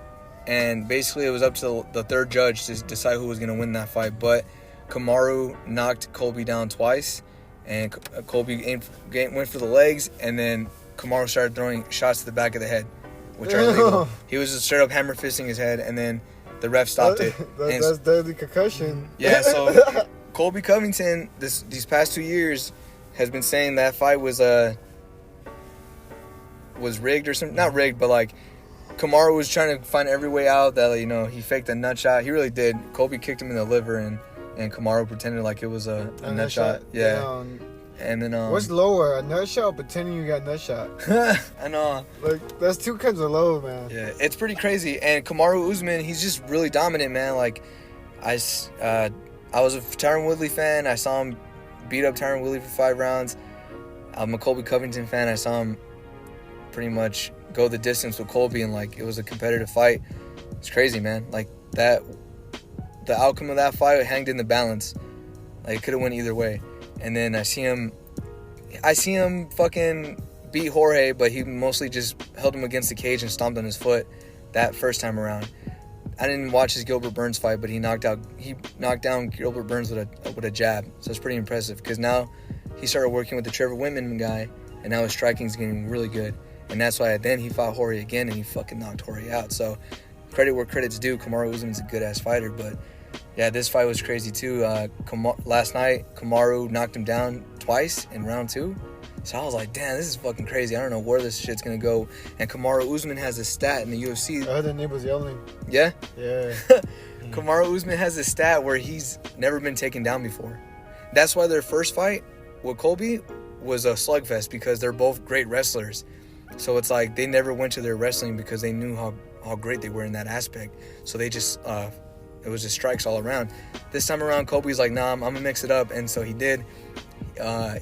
and basically it was up to the third judge to decide who was going to win that fight. But Kamaru knocked Colby down twice, and Colby went for the legs, and then Kamaru started throwing shots to the back of the head, which are illegal. He was just straight up hammer fisting his head, and then the ref stopped it. That's deadly concussion. Yeah, so Colby Covington these past 2 years has been saying that fight was rigged or something. Not rigged, but like Kamaru was trying to find every way out that, you know, he faked a nut shot. He really did. Colby kicked him in the liver, and Kamaru pretended like it was a nut shot. Yeah. And then what's lower, a nut shot or pretending you got a nut shot? I know. Like, that's two kinds of low, man. Yeah, it's pretty crazy. And Kamaru Usman, he's just really dominant, man. Like, I was a Tyron Woodley fan. I saw him beat up Tyron Woodley for 5 rounds. I'm a Colby Covington fan. I saw him pretty much go the distance with Colby, and like it was a competitive fight. It's crazy, man. Like that, the outcome of that fight hanged in the balance. Like it could have went either way. And then I see him fucking beat Jorge, but he mostly just held him against the cage and stomped on his foot that first time around. I didn't watch his Gilbert Burns fight, but he knocked down Gilbert Burns with a jab. So it's pretty impressive, because now he started working with the Trevor Whitman guy, and now his striking's getting really good. And that's why then he fought Jorge again, and he fucking knocked Jorge out. So credit where credit's due. Kamaru Usman's a good-ass fighter. But, yeah, this fight was crazy, too. Last night, Kamaru knocked him down twice in round 2. So I was like, damn, this is fucking crazy. I don't know where this shit's going to go. And Kamaru Usman has a stat in the UFC. I heard the neighbors yelling. Yeah? Yeah. Kamaru Usman has a stat where he's never been taken down before. That's why their first fight with Colby was a slugfest, because they're both great wrestlers. So it's like they never went to their wrestling because they knew how great they were in that aspect. So they just, it was just strikes all around. This time around, Colby's like, nah, I'm going to mix it up. And so he did.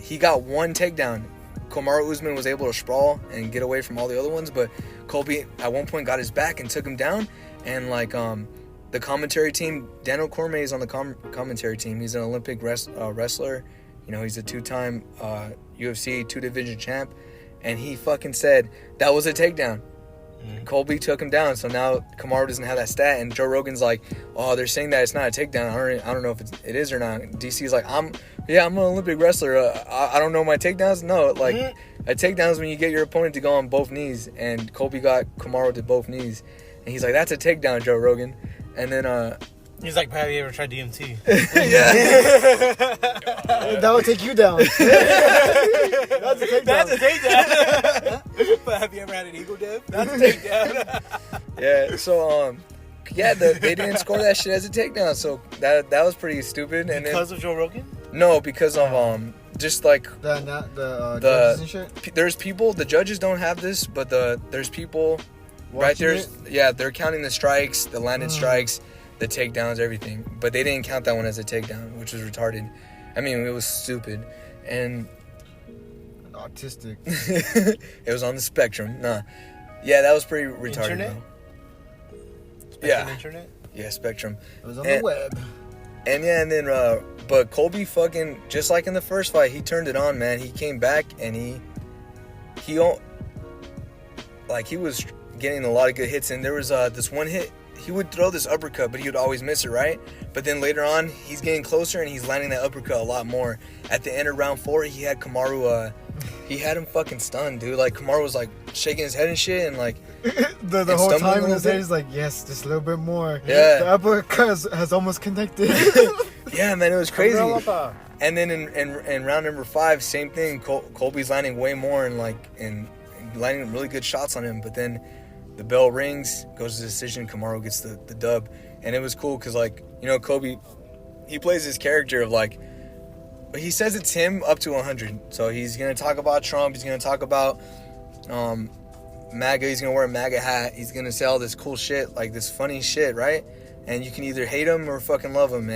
He got one takedown. Kamaru Usman was able to sprawl and get away from all the other ones, but Colby at one point got his back and took him down. And like the commentary team, Daniel Cormier is on the commentary team. He's an Olympic wrestler. You know, he's a 2-time UFC 2-division champ. And he fucking said that was a takedown. Colby took him down, so now Kamaru doesn't have that stat. And Joe Rogan's like, oh, they're saying that it's not a takedown. I don't know if it is or not. DC's like, I'm an Olympic wrestler. I don't know my takedowns. No, like a takedown is when you get your opponent to go on both knees. And Colby got Kamaru to both knees, and he's like, that's a takedown, Joe Rogan. And then he's like, have you ever tried DMT? Yeah. That would take you down. That's a takedown. That's a takedown. But have you ever had an ego death? That's a takedown. Yeah, so they didn't score that shit as a takedown, so that was pretty stupid. And because of Joe Rogan? No, because of just like the judges and shit. There's people. The judges don't have this, but there's people right there. Yeah, they're counting the strikes, the landed strikes, the takedowns, everything. But they didn't count that one as a takedown, which was retarded. I mean, it was stupid and autistic. It was on the spectrum. Nah, yeah, that was pretty retarded. Internet? Yeah, internet. Yeah, spectrum. It was on the web. And yeah, and then but Colby fucking, just like in the first fight, he turned it on, man. He came back and he was getting a lot of good hits. And there was this one hit. He would throw this uppercut, but he would always miss it, right? But then later on, he's getting closer and he's landing that uppercut a lot more. At the end of round 4, he had Kamaru, he had him fucking stunned, dude. Like, Kamaru was like shaking his head and shit, and like the whole time in his head, he's like, yes, just a little bit more. Yeah. The uppercut has almost connected. Yeah, man, it was crazy. And then in round number 5, same thing. Colby's landing way more and landing really good shots on him, but then the bell rings, goes to decision, Kamaru gets the dub. And it was cool because, like, you know, Colby, he plays his character of, like, he says it's him up to 100. So he's going to talk about Trump. He's going to talk about MAGA. He's going to wear a MAGA hat. He's going to say all this cool shit, like this funny shit, right? And you can either hate him or fucking love him.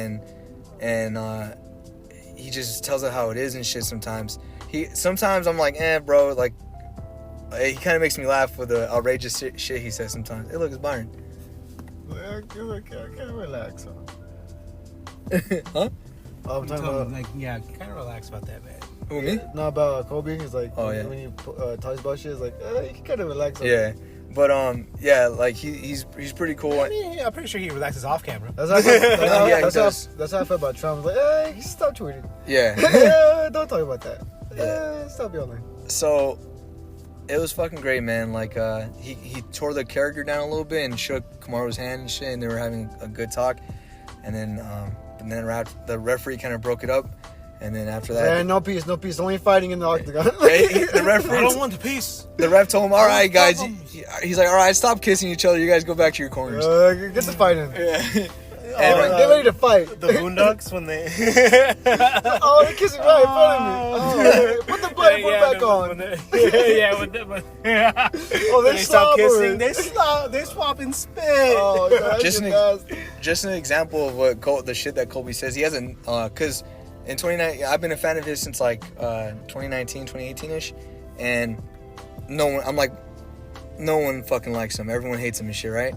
And he just tells it how it is and shit sometimes. Sometimes I'm like, bro, like, he kind of makes me laugh with the outrageous shit he says sometimes. Hey, look, it's Byron. I can't relax. Huh? I'm talking about, like, yeah, kind of relax about that, man. Who, me? No, about Colby. He's like, oh, yeah. when he talks about shit, it's like, you can kind of relax. Yeah. But yeah, like he's pretty cool. I mean, I'm pretty sure he relaxes off camera. That's how I felt, Yeah, he that's does. how, that's how I felt about Trump. I was like, hey, stop tweeting. Yeah. Yeah, don't talk about that. Yeah. Stop yelling. So it was fucking great, man. Like he tore the character down a little bit and shook Kamaru's hand and shit, and they were having a good talk. And then the referee kind of broke it up. And then after that, Yeah, no peace. Only fighting in the octagon. the referee, I don't want the peace. the ref told him, "All right, guys." He's like, "All right, stop kissing each other. You guys go back to your corners." Get the fight in. Yeah. Get ready to fight. The Boondocks when they. Oh, they're kissing right in front of me. Oh, put the bloody foot back on. Oh, When they stop kissing, slobbering. they swap and spit. Oh, God, Just an example of what the shit that Colby says. He hasn't, because in 2019, I've been a fan of his since like 2019, 2018ish, and no one fucking likes him. Everyone hates him and shit, right?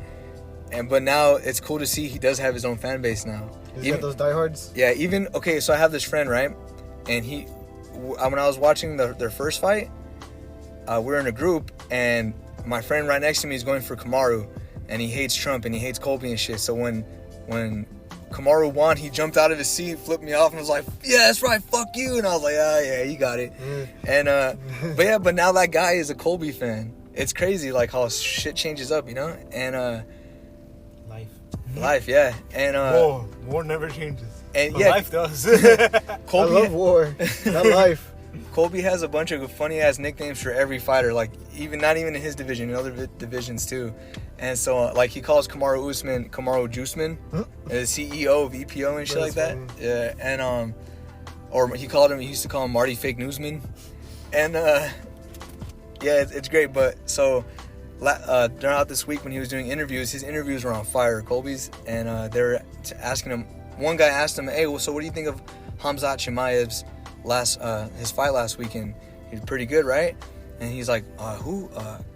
But now it's cool to see he does have his own fan base now. He's got those diehards. Yeah, okay. So I have this friend, right? And when I was watching their first fight, we were in a group, and my friend right next to me is going for Kamaru, and he hates Trump and he hates Colby and shit. So when Kamaru won, he jumped out of his seat, flipped me off, and was like, "Yeah, that's right, fuck you." And I was like, "Ah, yeah, you got it." And but now that guy is a Colby fan. It's crazy, like how shit changes up, you know? And life, yeah. And war never changes. And but yeah, life does. Colby, I love war, not life. Colby has a bunch of funny ass nicknames for every fighter, like not even in his division, in other divisions too. And so like he calls Kamaru Usman Kamaru Juiceman, the CEO of EPO and shit like that. Funny. Yeah, and or he used to call him Marty Fake Newsman. And yeah, it's great. But so throughout this week when he was doing interviews, his interviews were on fire, Colby's, and they were asking him. One guy asked him, "Hey, well, so what do you think of Khamzat Chimaev's his fight last weekend? He's pretty good, right?" And he's like, "Who?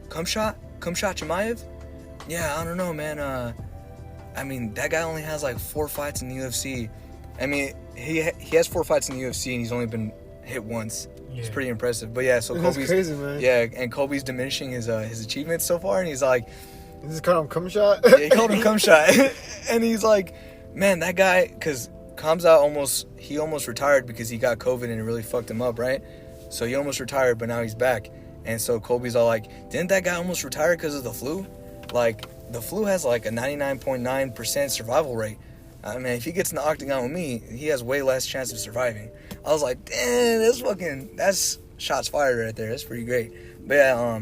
Khamzat Chimaev? Yeah, I don't know, man. I mean, that guy only has like 4 fights in the UFC. I mean, he has 4 fights in the UFC and he's only been hit once. Yeah. It's pretty impressive. But yeah, so That's Colby's crazy, man. Yeah, and Colby's diminishing his achievements so far, and he's like, You just called him cum shot? yeah, he called him cum shot, and he's like, man, that guy, because Khamzat almost retired because he got COVID and it really fucked him up, right? So he almost retired, but now he's back. And so Colby's all like, didn't that guy almost retire because of the flu? Like, the flu has like a 99.9% survival rate. I mean, if he gets in the octagon with me, he has way less chance of surviving. I was like, damn, that's shots fired right there. That's pretty great. But yeah,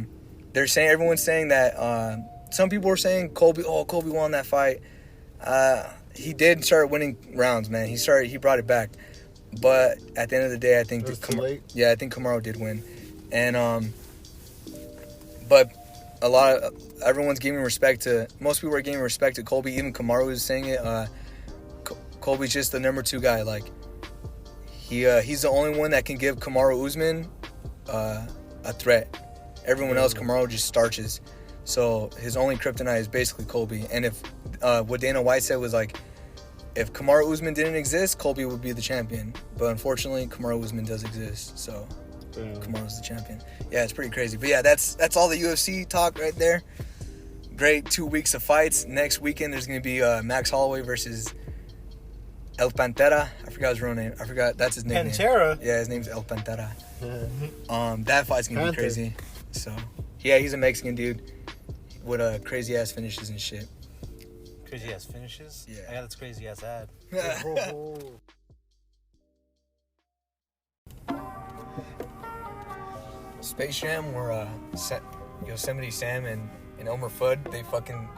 everyone's saying that, some people were saying Colby won that fight. He did start winning rounds, man. He brought it back. But at the end of the day, I think I think Kamaru did win. And but everyone's giving respect to, most people are giving respect to Colby. Even Kamaru is saying it. Colby's just the number 2 guy. Like, he's the only one that can give Kamaru Usman a threat. Everyone else, Kamaru just starches. So his only kryptonite is basically Colby. And if what Dana White said was like, if Kamaru Usman didn't exist, Colby would be the champion. But unfortunately, Kamaru Usman does exist. So Kamaru's the champion. Yeah, it's pretty crazy. But yeah, that's all the UFC talk right there. Great 2 weeks of fights. Next weekend, there's going to be Max Holloway versus El Pantera. I forgot his real name. That's his nickname. Pantera? Yeah, his name's El Pantera. That fight's going to be crazy. So, yeah, he's a Mexican dude with crazy ass finishes and shit. Crazy ass finishes? Yeah. I got this crazy ass ad. Space Jam, where Yosemite Sam and Elmer Fudd,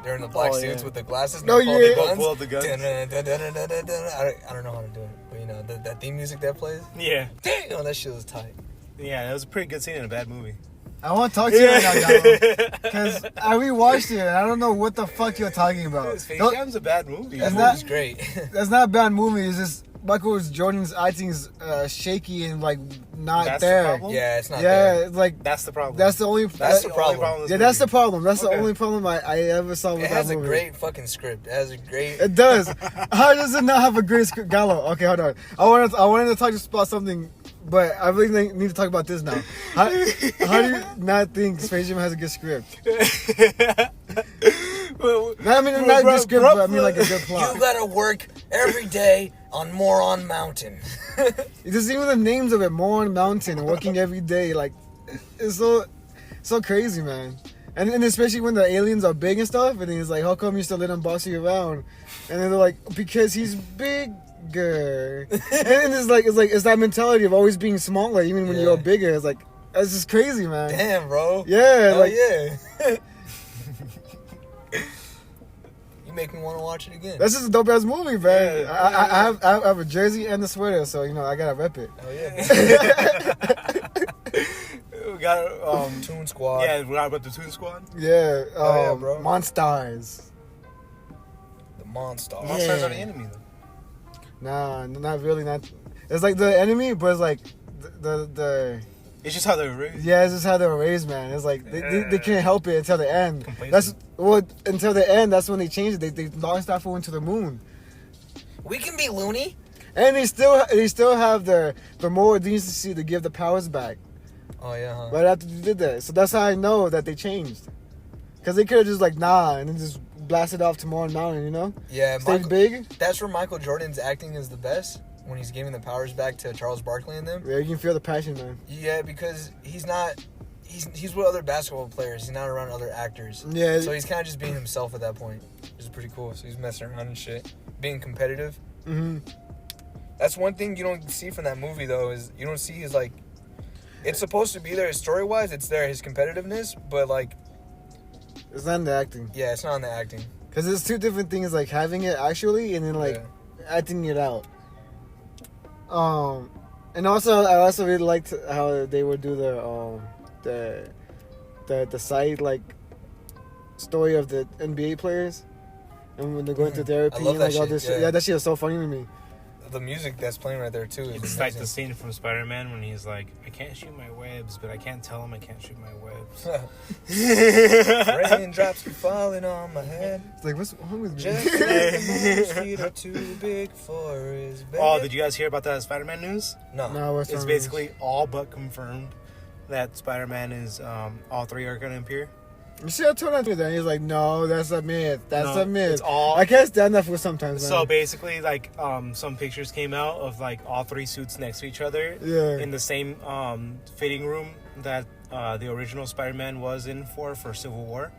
they're in the black suits with the glasses. No, yeah. Pull out the guns. I don't know how to do it, but you know that theme music that plays. Yeah. Damn, that shit was tight. Yeah, it was a pretty good scene in a bad movie. I want to talk to you right now, Gallo. Because I rewatched it and I don't know what the fuck you're talking about. Space Jam's a bad movie. That movie's great. That's not a bad movie. It's just Michael Jordan's acting's shaky and like not That's there. The problem? Yeah, it's not there. Yeah, like That's the problem. that's the only. That's the problem. Yeah, that's the problem. That's Okay. the only problem I ever saw with It that has a movie. great fucking script. It has a great. It does. How does it not have a great script? Gallo. Okay, hold on. I wanted to talk just about something But I really need to talk about this now. How do you not think Space Jam has a good script? Well, No, I mean, not a good script, but I mean like a good plot. You gotta work every day on Moron Mountain. Just even the names of it, Moron Mountain, working every day, like it's so crazy, man. And especially when the aliens are big and stuff, and he's like, "How come you still let him boss you around?" And then they're like, "Because he's bigger." And it's that mentality of always being smaller, even when you're bigger. It's like that's just crazy, man. Damn, bro. Yeah, Hell yeah. You make me want to watch it again. That's just a dope ass movie, man. Yeah. I have a jersey and a sweater, so I gotta rep it. Hell yeah. we got Toon Squad. Yeah, we got about the Toon Squad. Yeah, yeah, bro. Monstars. The Monster. Yeah. Monsters are the enemy, though. Nah, not really. Not. It's like the enemy, but it's like the It's just how they're raised. yeah, it's just how they were raised, man. It's like they can't help it until the end. Complacent. Until the end. That's when they changed it. They launched that fool into the moon, We can be loony. and they still have the moral decency to give the powers back Oh yeah, huh? right after they did that. So that's how I know that they changed, because they could have just like and then just blasted off to Moron Mountain, Yeah, Stayed big. that's where Michael Jordan's acting is the best, when he's giving the powers back to Charles Barkley and them. Yeah, you can feel the passion, man. Yeah, because he's with other basketball players. He's not around other actors. Yeah. So he's kind of just being himself at that point, which is pretty cool. So he's messing around and shit, being competitive. Mm-hmm. That's one thing you don't see from that movie, though, is you don't see his, like... It's supposed to be there story-wise. It's there, his competitiveness. But, like... It's not in the acting. Yeah, it's not in the acting. Because it's two different things, like having it actually and then, like, acting it out. And also, I also really liked how they would do the side, like, story of the NBA players. And when they're going through therapy I love and, that like, all shit, this yeah. shit. Yeah, that shit was so funny to me. The music that's playing right there, too, is It's amazing. like the scene from Spider-Man when he's like, I can't shoot my webs, but I can't tell him I can't shoot my webs. Raindrops keep falling on my head. It's like, what's wrong with me? Just like the moon's feet are too big for his bed. Oh, did you guys hear about that Spider-Man news? No. No, what's It's wrong basically all but confirmed that Spider-Man is, all three are going to appear. You see, I told him that. He's like, no, that's a myth. That's No, a myth. it's all- I can't stand that for sometimes, man. So basically, like, some pictures came out of, like, all three suits next to each other. Yeah. In the same, fitting room that, the original Spider-Man was in for Civil War.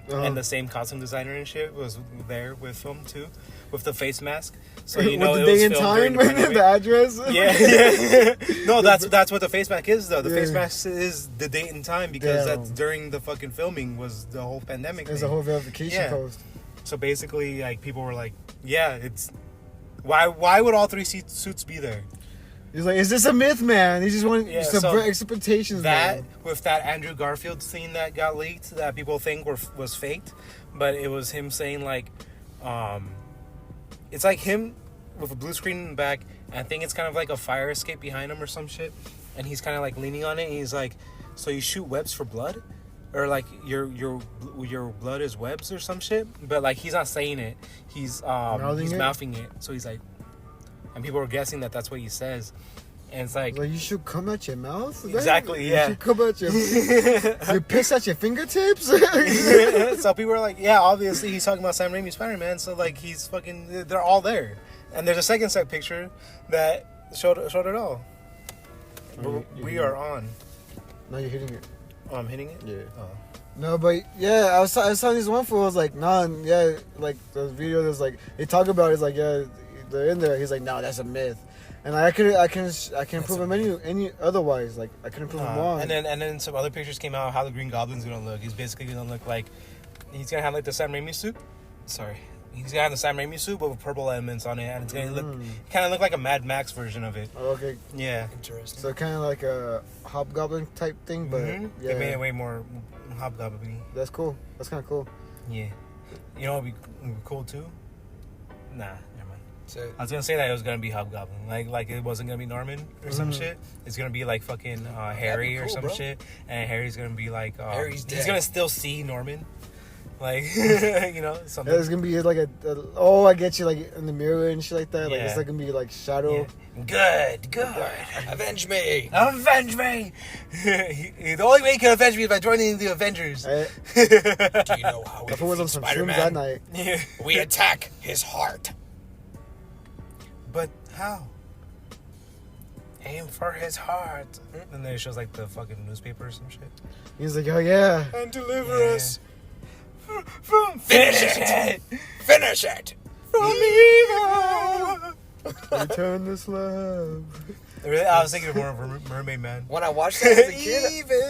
Uh-huh. And the same costume designer and shit was there with him, too. With the face mask. So, With you know, the it day was and filmed during time, the pandemic. the address. Yeah. No, that's what the face mask is, though. The Yeah. face mask is the date and time because Damn. that's during the fucking filming was the whole pandemic There's thing. a whole verification Yeah. post. So basically, like, people were like, yeah, it's... Why would all three suits be there? He's like, is this a myth, man? He just wanted Yeah, to so subvert expectations, That, man. with that Andrew Garfield scene that got leaked, that people think was faked, but it was him saying, like, it's like him with a blue screen in the back, and I think it's kind of like a fire escape behind him or some shit, and he's kind of like leaning on it, and he's like, so you shoot webs for blood? Or like your blood is webs or some shit? But like he's not saying it. He's mouthing it. So he's like, and people are guessing that that's what he says. And it's like you should come at your mouth? Exactly, You yeah. should come at your... you piss at your fingertips? So people are like, yeah, obviously he's talking about Sam Raimi's Spider-Man, so like he's fucking, they're all there. And there's a second set picture that showed it all. We are on. No, you're hitting it. Oh, I'm hitting it? Yeah. Oh. No, but yeah, I was telling this one fool, I was like, nah, yeah, like the video that's like, they talk about it, it's like, yeah, they're in there. He's like, no, that's a myth. And I can prove him any otherwise. Like I couldn't prove him wrong. And then some other pictures came out how the Green Goblin's gonna look. He's basically gonna look like he's gonna have like the Sam Raimi suit. Sorry, he's gonna have the Sam Raimi suit but with purple elements on it, and it's gonna kind of look like a Mad Max version of it. Oh, okay. Yeah. Interesting. So kind of like a Hobgoblin type thing, but yeah, they made it way more Hobgoblin. That's cool. That's kind of cool. Yeah. You know what'd be cool too? Nah, never mind. So, I was gonna say that it was gonna be Hobgoblin, like it wasn't gonna be Norman or some shit. It's gonna be like fucking Harry cool, or some bro. shit, and Harry's gonna be like Harry's he's dead. gonna still see Norman, Like, you know, something. It's gonna be like oh, I get you, like in the mirror and shit like that. Like Yeah. it's like gonna be like shadow. Yeah. Good. Avenge me. Avenge me. The only way you can avenge me is by joining the Avengers. Do you know how we If it was on defeat some shrooms Spider-Man? that night. Yeah. We attack his heart. But how? Aim for his heart. And then it shows like the fucking newspaper or some shit. He's like, oh yeah. And deliver Yeah. us Finish it. Finish it. From evil. Return this love. Really? I was thinking more of Mermaid Man. When I watched that as a kid, Evil.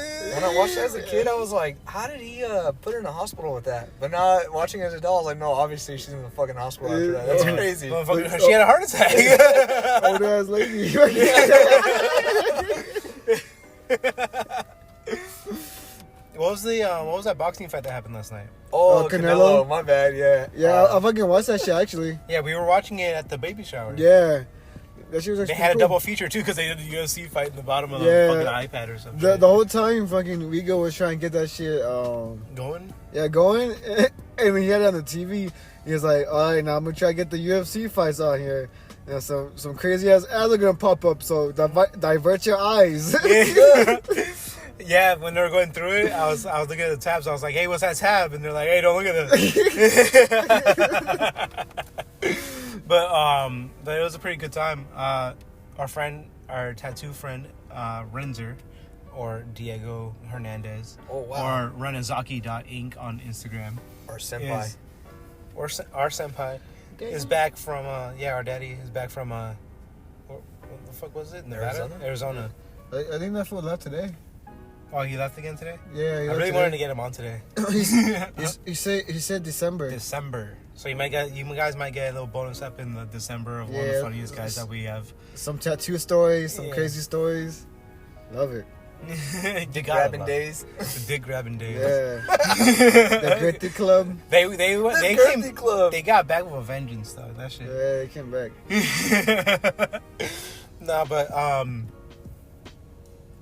I was like, how did he put her in the hospital with that? But now watching as an adult, I was like, no, obviously she's in the fucking hospital after that. That's crazy. Motherfucker, she had a heart attack. Old ass lady. What was that boxing fight that happened last night? Oh, Oh, Canelo? Canelo, my bad, yeah. Yeah, I fucking watched that shit actually. Yeah, we were watching it at the baby shower. Yeah. That shit was They actually had a cool. double feature too because they did the UFC fight in the bottom of Yeah. the fucking iPad or something. The whole time fucking Rigo was trying to get that shit Going? going, and when he had it on the TV, he was like, all right, now I'm gonna try to get the UFC fights on here. And some crazy ass ads are gonna pop up, so divert your eyes. Yeah, when they were going through it, I was looking at the tabs. I was like, "Hey, what's that tab?" And they're like, "Hey, don't look at this." But it was a pretty good time. Our tattoo friend, Renzer, or Diego Hernandez, Oh, wow. or Renazaki.inc on Instagram, Our senpai. our senpai is back from our daddy is back from what the fuck was it? Nevada? Arizona. I think that fool left today. Oh, he left again today? Yeah, he I left really today. wanted to get him on today. He said December. December. So you guys might get a little bonus up in the December of one of the funniest guys that we have. Some tattoo stories, some Yeah. crazy stories. Love it. Dick Grabbing days. The dick grabbing days. Yeah. The Gritty Club. They Girthy Club. They got back with a vengeance though. That shit. Yeah, they came back. Nah, but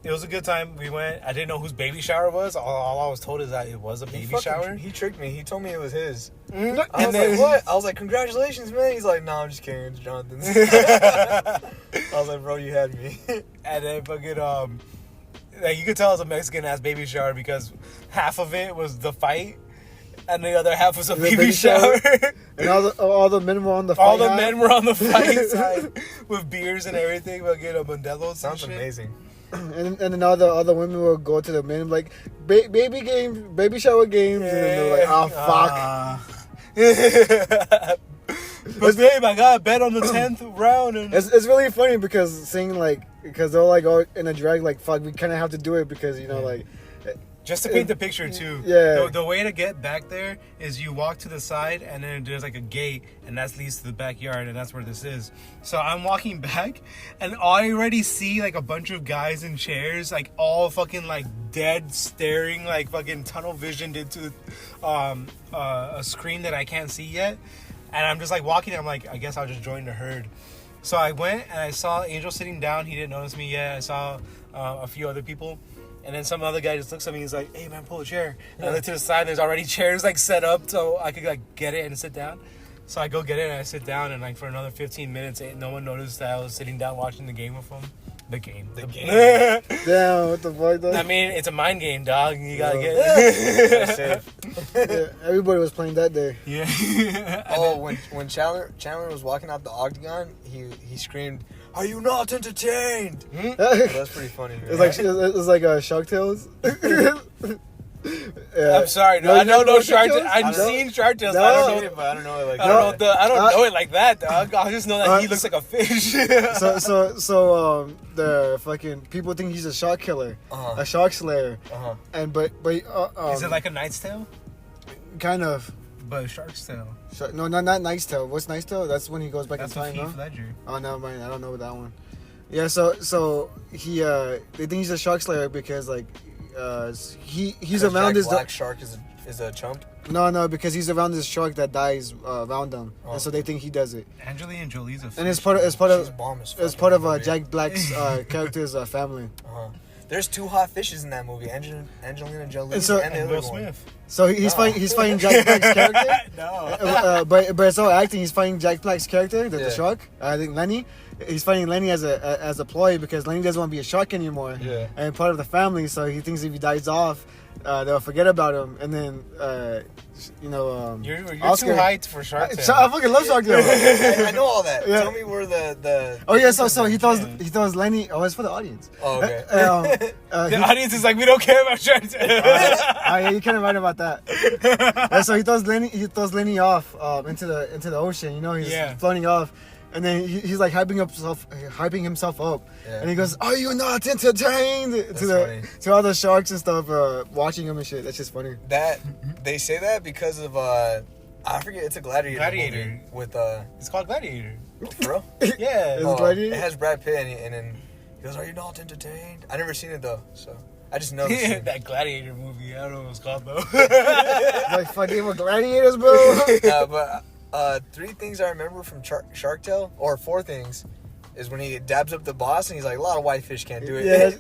it was a good time. We went. I didn't know whose baby shower was. All I was told is that it was a baby shower. He tricked me. He told me it was his. And I was then- like, what? I was like, congratulations, man. He's like, no, I'm just kidding. It's Jonathan's. I was like, bro, you had me. And then fucking like you could tell it was a Mexican ass baby shower because half of it was the fight, and the other half was a baby shower. And all the men were on the fight. All the men were on the fight side with beers and everything. Fucking Modelo's. Sounds amazing. And then all the other women will go to the men like baby shower games, and then they're like, oh fuck. But babe, I got a bet on the 10th round, and It's really funny because they're like all in a drag, like fuck, we kind of have to do it because like just to paint the picture too. Yeah. The way to get back there is you walk to the side, and then there's like a gate, and that leads to the backyard, and that's where this is. So I'm walking back, and I already see like a bunch of guys in chairs, like all fucking like dead, staring like fucking tunnel visioned into a screen that I can't see yet. And I'm just like walking, and I'm like, I guess I'll just join the herd. So I went and I saw Angel sitting down. He didn't notice me yet. I saw a few other people. And then some other guy just looks at me. He's like, "Hey man, pull a chair." And I look to the side. There's already chairs like set up so I could like get it and sit down. So I go get it and I sit down. And like for another 15 minutes, no one noticed that I was sitting down watching the game with them. The game. damn, what the fuck though? I mean, it's a mind game, dog. You gotta get it. Yeah, everybody was playing that day. Yeah. Oh, when Chandler was walking out the octagon, he screamed, "Are you not entertained?" That's pretty funny. Man. It's like Shark Tales. Yeah. I'm sorry, no, I don't know Shark Tales. I've seen Shark Tales. No. I don't know. I've seen it, but I don't know it like I that. don't know it like that, dog. I just know that he looks like a fish. So the fucking people think he's a shark killer, a shark slayer, and but Is it like a Knight's Tale? kind of? But Shark's Tale. No, not Knight's Tale. What's Knight's Tale? That's when he goes back That's in with time, Heath no? Ledger. Oh no, man, I don't know that one. Yeah, so he they think he's a shark slayer because like he's around Jack this Black shark is a chump. no because he's around this shark that dies around him, and so they think he does it. Angelina Jolie's a fish. And it's part She's of bomb as fuck it's part of in the movie. Jack Black's character's family. There's 2 hot fishes in that movie, Angelina Jolie And so- and the And other Will one. Smith. So he's fighting Jack Black's character. No. But it's all acting. He's fighting Jack Black's character, the Yeah. shark. I think Lenny. He's fighting Lenny as a ploy because Lenny doesn't want to be a shark anymore. Yeah. And part of the family, so he thinks if he dies off, they'll forget about him. And then, You're Oscar- too hyped for Shark Tale. I fucking love Shark Tale. I know all that. Yeah. Tell me where the Oh yeah, so he throws Lenny. Oh, it's for the audience. Oh, okay. The audience is like, we don't care about Shark Tale. Yeah, you kind of right about that. Yeah, so he throws Lenny off into the ocean. You know, he's Yeah. floating off, and then he's like hyping himself up, Yeah. and he goes, "Are you not entertained?" funny. to all the sharks and stuff watching him and shit. That's just funny. That they say that because of I forget, it's a gladiator. Gladiator. Movie with It's called Gladiator. for real? Yeah. Is it Gladiator? It has Brad Pitt and then he goes, "Are you not entertained?" I never seen it though, so I just know. That Gladiator movie. I don't know what it's called though. Like fucking with gladiators, bro. But 3 things I remember from Shark Tale, or 4 things, is when he dabs up the boss and he's like, "A lot of white fish can't do it." Yeah,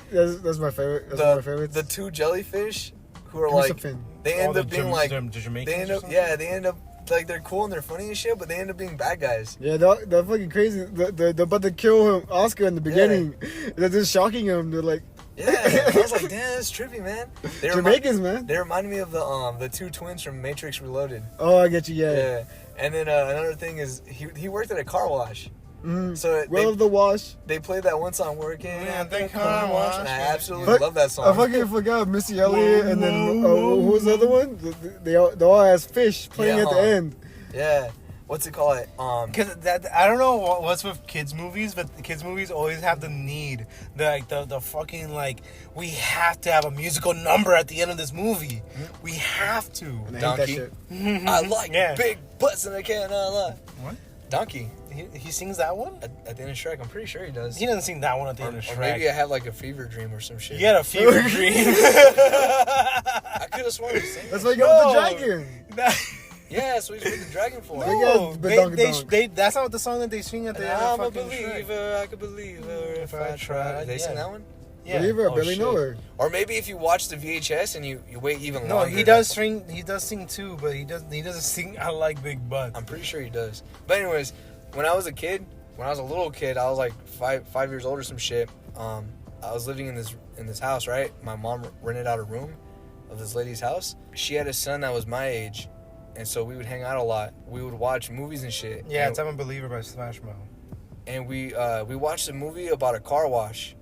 that's my favorite. That's one of my favorites. The 2 jellyfish who are Give me like, some fin. they end the up being Jam- like, the Jamaicans they end or up, something? yeah, they end up like they're cool and they're funny and shit, but they end up being bad guys. Yeah, they're fucking crazy. They're about to kill him, Oscar, in the beginning. They're just shocking him. They're like, Yeah, I was like, damn, that's trippy, man. Jamaicans, man. They reminded me of the 2 twins from Matrix Reloaded. Oh, I get you. Yeah. Yeah. And then another thing is he worked at a car wash. Mm. So Well of the wash. they played that one song, "Working at the car wash," and I absolutely Fuck, love that I song. fucking forgot Missy Elliott, and then who was the other one? They all has fish playing Yeah, at the huh. end. Yeah. What's it called? Because I don't know what's with kids movies, but kids movies always have the need, the fucking like, we have to have a musical number at the end of this movie. We have to. And I hate that Donkey. shit. I like Yeah. big butts and I cannot lie. What? Donkey. He sings that one? At the end of Shrek, I'm pretty sure he does. He doesn't sing that one at the Or, end of or Shrek. maybe I had like a fever dream or some shit. You had a fever dream. I could have sworn he sang That's that why you shit. go with the dragon. Yeah, that's what he's with the dragon for. No. No, Badongadonk. that's not the song that they sing at the end I'm of a fucking Shrek. believer, I could believe her if I tried. They sing Yeah. that one? Yeah. Believer, Oh, barely shit. know her. Or maybe if you watch the VHS and you wait even No, longer. he does sing. He does sing too, but he doesn't sing. I like big butts. I'm pretty sure he does. But anyways, when I was a little kid, I was like 5 years old or some shit. I was living in this house, right? My mom rented out a room of this lady's house. She had a son that was my age, and so we would hang out a lot. We would watch movies and shit. Yeah, and, it's I'm a Believer by Smash Mouth. and we watched a movie about a car wash.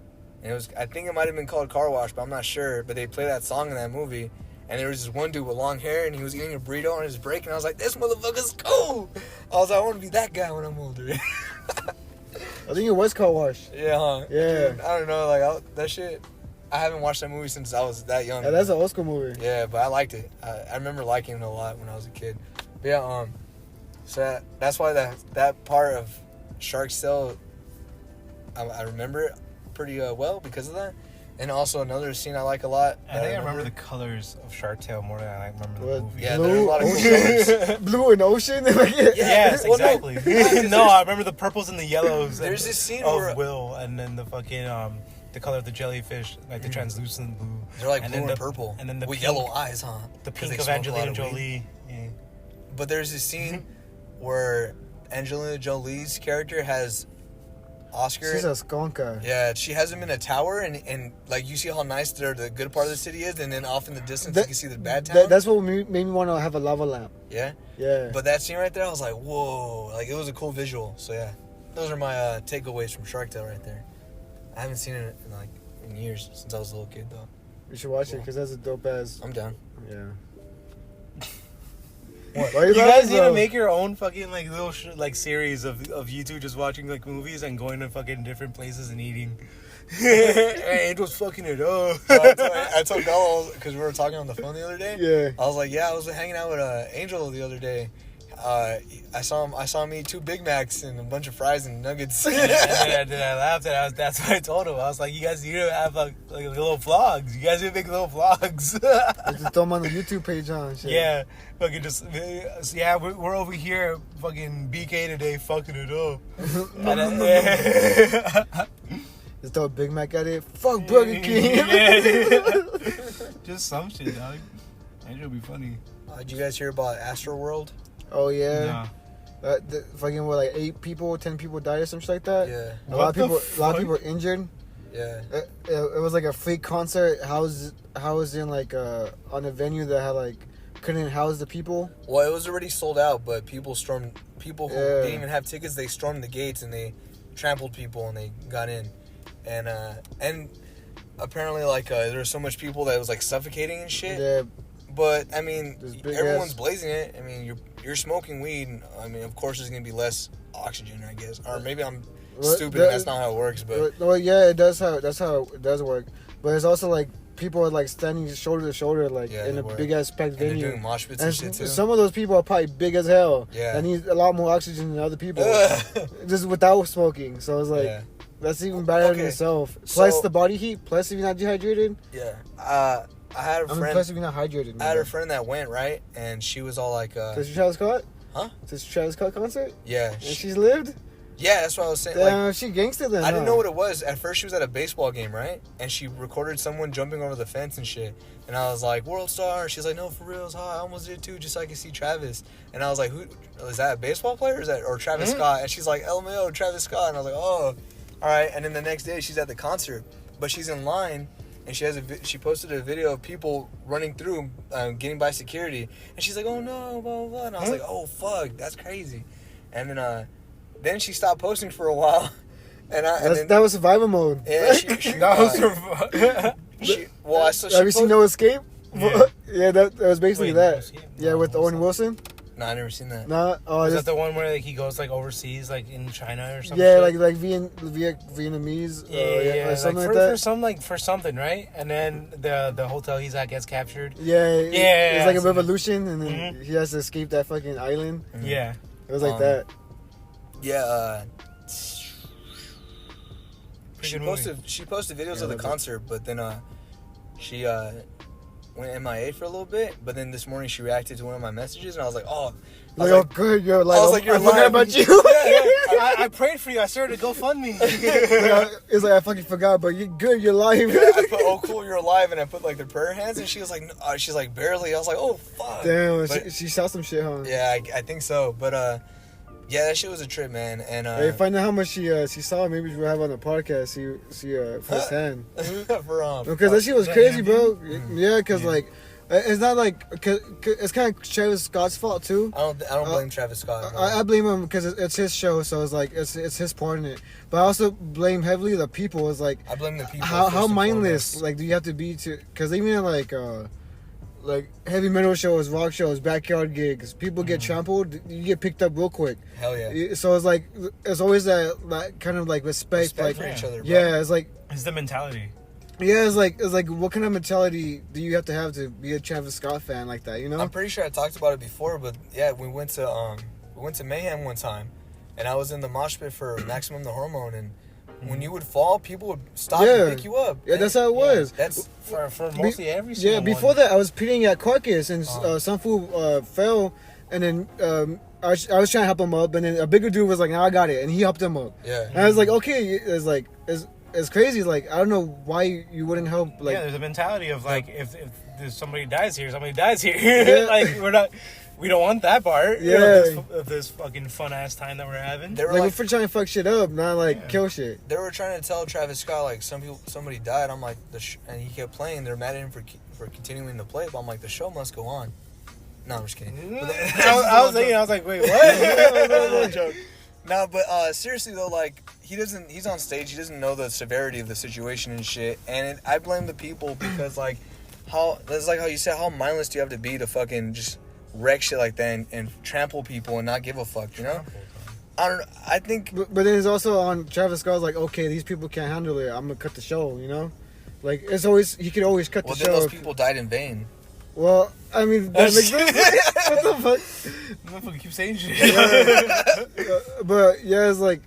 And I think it might have been called Car Wash, but I'm not sure. But they play that song in that movie. And there was this one dude with long hair, and he was eating a burrito on his break. And I was like, this motherfucker's cool. I was like, I want to be that guy when I'm older. I think it was Car Wash. Yeah, huh? Yeah. Dude, I don't know, like, that shit. I haven't watched that movie since I was that young. Yeah, that's an old school movie. Yeah, but I liked it. I remember liking it a lot when I was a kid. But yeah, so that's why that part of Shark's Tale, I remember it pretty well because of that. And also another scene I like a lot. I think I remember the colors of Shark Tale more than I remember the What? movie. Yeah, there are a lot of cool Ocean? colors. Blue and ocean. Yes, Well, no. exactly. No, I remember the purples and the yellows. There's and- this scene of where- Will, and then the fucking the color of the jellyfish, like the translucent blue. They're like and blue then and the, purple. and then the with pink, yellow eyes, huh? the 'Cause pink they of smoke a lot Angelina of weed. Jolie. Yeah. But there's this scene where Angelina Jolie's character has Oscar. She's a skonka. Yeah, she has him in a tower, and like you see how nice the good part of the city is, and then off in the distance you can see the bad town. That's what made me want to have a lava lamp. Yeah, Yeah. but that scene right there, I was like, whoa, like it was a cool visual. So yeah, those are my takeaways from Shark Tale right there. I haven't seen it in years since I was a little kid though. You should watch it because that's a dope ass. I'm down. Yeah. What? Why You you guys laughing, need to bro? make your own fucking like little series of you two just watching like movies and going to fucking different places and eating. Angel's fucking it up. I told Gallo because we were talking on the phone the other day. Yeah. I was like, yeah, I was hanging out with Angel the other day. I saw him eat 2 Big Macs and a bunch of fries and nuggets. And then I laughed and that's what I told him. I was like, you guys need to have like little vlogs. You guys need to make little vlogs. Just throw them on the YouTube page on. Shit. Yeah, fucking just yeah. We're over here, fucking BK today, fucking it up. Just throw a Big Mac at it. Fuck Burger King. Yeah. Just some shit, dog. That should be funny. Did you guys hear about Astroworld? Oh yeah. Nah. Fucking what, like 8 people, 10 people died or something like that. Yeah. A lot of people were injured. Yeah. It was like a fake concert housed in like on a venue that had like couldn't house the people. Well, it was already sold out, but people who didn't even have tickets, they stormed the gates and they trampled people and they got in, and apparently like there was so much people that it was like suffocating and shit. Yeah. But I mean, everyone's ass- blazing it. I mean, you're smoking weed. And, I mean, of course, there's gonna be less oxygen, I guess. Or maybe I'm stupid. And that's not how it works. But well, yeah, that's how it does work. But it's also like people are like standing shoulder to shoulder, like in a big ass packed venue. And they're doing mosh pits and shit too. Some of those people are probably big as hell. Yeah. And need a lot more oxygen than other people, just without smoking. So it's like that's even better in itself. Plus the body heat. Plus if you're not dehydrated. Yeah. I had a friend. Plus if you're not hydrated. I had a friend that went, right, and she was all like, Did you Travis Scott? Huh? Did you Travis Scott concert? Yeah. And she's lived? Yeah, that's what I was saying. Damn, she gangster then. I didn't know what it was. At first, she was at a baseball game, right? And she recorded someone jumping over the fence and shit. And I was like, World Star. She's like, no, for real, it's hot. I almost did too, just so I could see Travis. And I was like, who is that? A baseball player or Travis Scott? And she's like, LMAO, Travis Scott. And I was like, oh, all right. And then the next day, she's at the concert, but she's in line. And she posted a video of people running through, getting by security. And she's like, oh no, blah, blah, blah. And I was like, oh, fuck, that's crazy. And then she stopped posting for a while. That was survival mode. Yeah, she That was survival. Have you seen No Escape? Yeah, that was basically that. Yeah, with Owen Wilson. No, I never seen that. Nah, is that the one where like he goes like overseas, like in China or something? Yeah, like Vietnamese. Yeah, something like that. for something, right? And then the hotel he's at gets captured. Yeah, it's like a I revolution, and then he has to escape that fucking island. Yeah, it was like that. Yeah. She posted videos of the concert, but then she went MIA for a little bit. But then this morning she reacted to one of my messages, and I was like, oh. Good, you're alive. I was like, you're I forgot alive. about you. I prayed for you. I started to GoFundMe. It's like I fucking forgot, but you're good. You're alive. I put, oh cool, you're alive, and I put like the prayer hands, and she was like, no, she's like barely. I was like, oh fuck. Damn, she saw some shit, huh? Yeah, I think so. But yeah, that shit was a trip, man. And hey, find out how much she saw. Maybe we'll have on the podcast. See firsthand. Because that shit was crazy, bro. Yeah, because like. It's not like it's kind of Travis Scott's fault too. I don't blame Travis Scott. I blame him because it's his show, so it's like it's his part in it. But I also blame heavily the people. It's like I blame the people. How mindless like do you have to be to? Because even in like heavy metal shows, rock shows, backyard gigs, people get trampled. You get picked up real quick. Hell yeah. So it's like it's always that kind of like respect like, for each other. Bro. Yeah, it's like it's the mentality. Yeah, it's like what kind of mentality do you have to be a Travis Scott fan like that? You know, I'm pretty sure I talked about it before, but yeah, we went to Mayhem one time, and I was in the mosh pit for Maximum the Hormone, and when you would fall, people would stop and pick you up. Yeah, that's how it was. That's for mostly every single one. Before that, I was pitting at Carcass, and some fool fell, and then I was trying to help him up, and then a bigger dude was like, "No, I got it," and he helped him up. Yeah, and I was like, "Okay," it's crazy. Like I don't know why you wouldn't help. Like there's a mentality of like if there's somebody dies here, somebody dies here. Yeah. Like we don't want that part. Yeah, of this fucking fun ass time that we're having. They were like we're trying to fuck shit up, not like kill shit. They were trying to tell Travis Scott like somebody died. I'm like and he kept playing. They're mad at him for continuing to play. But I'm like the show must go on. No, I'm just kidding. I was like, wait, what? No, but seriously though, like he's on stage, he doesn't know the severity of the situation and shit, and I blame the people because like how you said, how mindless do you have to be to fucking just wreck shit like that and trample people and not give a fuck, you know? I don't know. I think, but then it's also on Travis Scott's like, okay, these people can't handle it. I'm gonna cut the show, you know? Like it's always he could always cut the show. Well, then those people died in vain. Well, I mean, that makes sense. What the fuck? Motherfucker keep saying shit. But yeah, it's like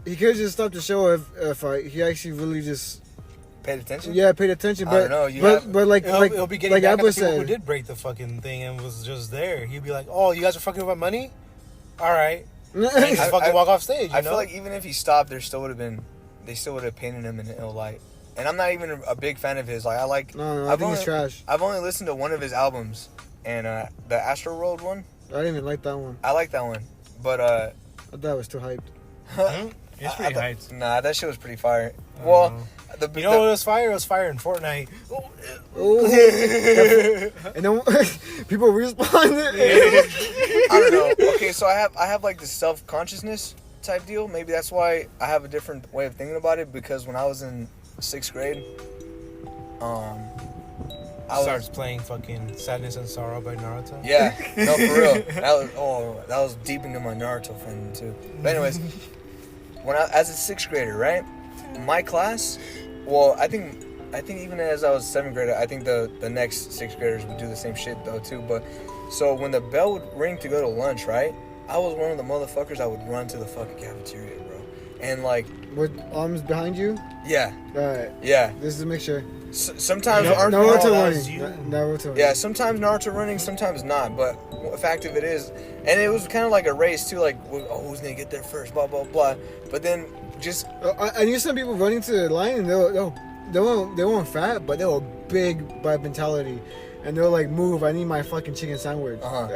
he could just stop the show if he actually really just paid attention. Yeah, paid attention. But I don't know. But like he'll be getting like back at the Abba people said, who did break the fucking thing and was just there. He'd be like, "Oh, you guys are fucking with my money? All right." And just fucking walk off stage. I feel like even if he stopped, there still would have been they still would have painted him in an ill light. And I'm not even a big fan of his. Like I like. No, I think it's trash. I've only listened to one of his albums, and the Astro World one. I didn't even like that one. I like that one, but I thought it was too hyped. It's pretty hyped. Nah, that shit was pretty fire. Well, you know what was fire? It was fire in Fortnite. Oh. And then people responded. I don't know. Okay, so I have like this self-consciousness type deal. Maybe that's why I have a different way of thinking about it. Because when I was in 6th grade, I started playing fucking Sadness and Sorrow by Naruto. Yeah, no, for real. That was deep into my Naruto fandom too. But anyways, as a 6th grader, right? My class, well, I think even as I was 7th grader, I think the next 6th graders would do the same shit though too. But so when the bell would ring to go to lunch, right? I was one of the motherfuckers that would run to the fucking cafeteria, bro. And like, with arms behind you? Yeah. Alright. Yeah. This is a mixture. Sometimes Naruto running. Naruto. Yeah, sometimes Naruto running, sometimes not. But the fact of it is, and it was kind of like a race too. Like, oh, who's gonna get there first? Blah blah blah. But then just I knew some people running to the line, and they weren't fat, but they were big by mentality, and they were like, "Move! I need my fucking chicken sandwich." I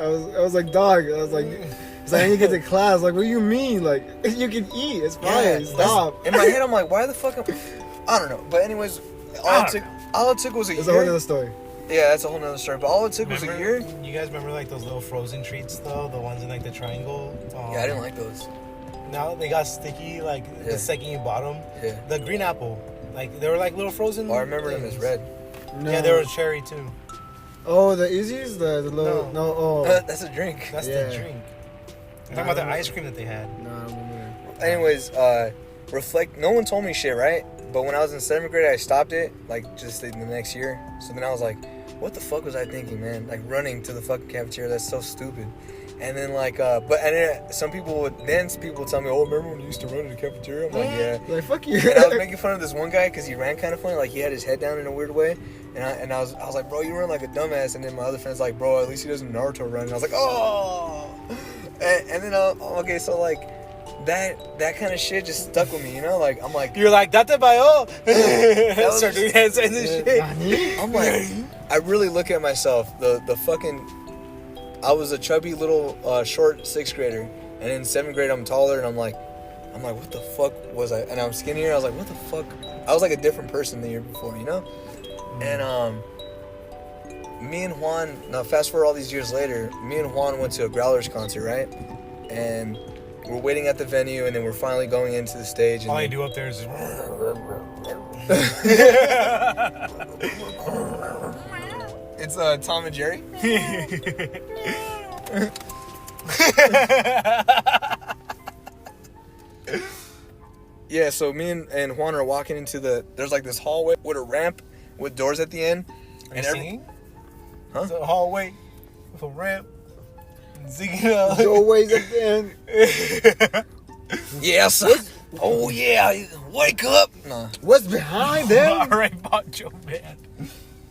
was like, "Dog!" I was like. I need to get to class. Like, what do you mean? Like, you can eat. It's fine. Stop. In my head, I'm like, why the fuck? I don't know. But anyways, all it took was a year. That's a whole other story. Yeah, that's a whole nother story. But all it took was a year. You guys remember like those little frozen treats though? The ones in like the triangle? Yeah, I didn't like those. Now they got sticky like the second you bought them. Yeah. The green apple. Like, they were like little frozen. Oh, I remember them as red. No. Yeah, they were cherry too. Oh, the Easies? The little... No, oh. That's a drink. That's the drink. I'm talking about the ice cream that they had. No, I don't remember. Anyways, no one told me shit, right? But when I was in 7th grade, I stopped it, like, just the next year. So then I was like, what the fuck was I thinking, man? Like, running to the fucking cafeteria, that's so stupid. And then, like, some people would tell me, oh, remember when you used to run to the cafeteria? I'm like, yeah. Like, fuck you. And I was making fun of this one guy because he ran kind of funny, like, he had his head down in a weird way. And I was like, bro, you run like a dumbass. And then my other friend's like, bro, at least he doesn't Naruto run. And I was like, oh. And then, okay, so, like, that kind of shit just stuck with me, you know? Like, I'm like... You're like, Date bayo! Start doing hand signs and shit. I'm like, I really look at myself, the fucking... I was a chubby little short 6th grader. And in 7th grade, I'm taller, and I'm like, what the fuck was I? And I'm skinnier. I was like, what the fuck? I was like a different person the year before, you know? And, me and Juan, now fast forward all these years later, me and Juan went to a Growlers concert, right? And we're waiting at the venue, and then we're finally going into the stage. And all I do up there is just... It's Tom and Jerry. Yeah, so me and Juan are walking into there's like this hallway with a ramp with doors at the end. Are you singing? Huh? It's a hallway with a ramp. Singing doorways at the end. Yes. Oh yeah, wake up. Nah. What's behind them? Alright, Macho Man.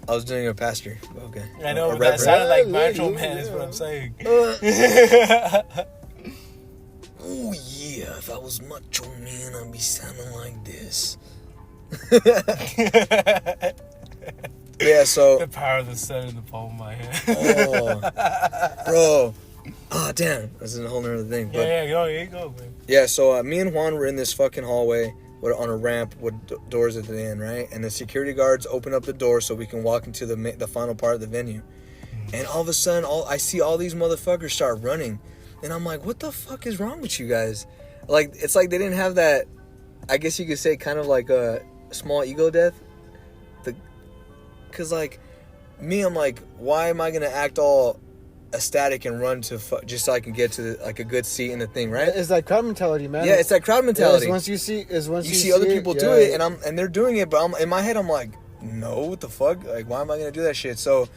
I was doing a pastor. Okay. I know, but that sounded like Macho Man is what I'm saying. Oh yeah, if I was Macho Man, I'd be sounding like this. Yeah, so... The power of the sun in the palm of my hand. Oh, bro. Oh, damn. This is a whole nother thing. But, yeah, you go, man. Yeah, so me and Juan were in this fucking hallway on a ramp with doors at the end, right? And the security guards open up the door so we can walk into the final part of the venue. And all of a sudden, I see all these motherfuckers start running. And I'm like, what the fuck is wrong with you guys? Like, it's like they didn't have that, I guess you could say, kind of like a small ego death. Because, like, me, I'm like, why am I going to act all ecstatic and run to just so I can get to like a good seat in the thing, right? It's that crowd mentality, man. Yeah, it's that crowd mentality. Yeah, once you see other people do it, and they're doing it, but in my head, I'm like, no, what the fuck? Like, why am I going to do that shit? So,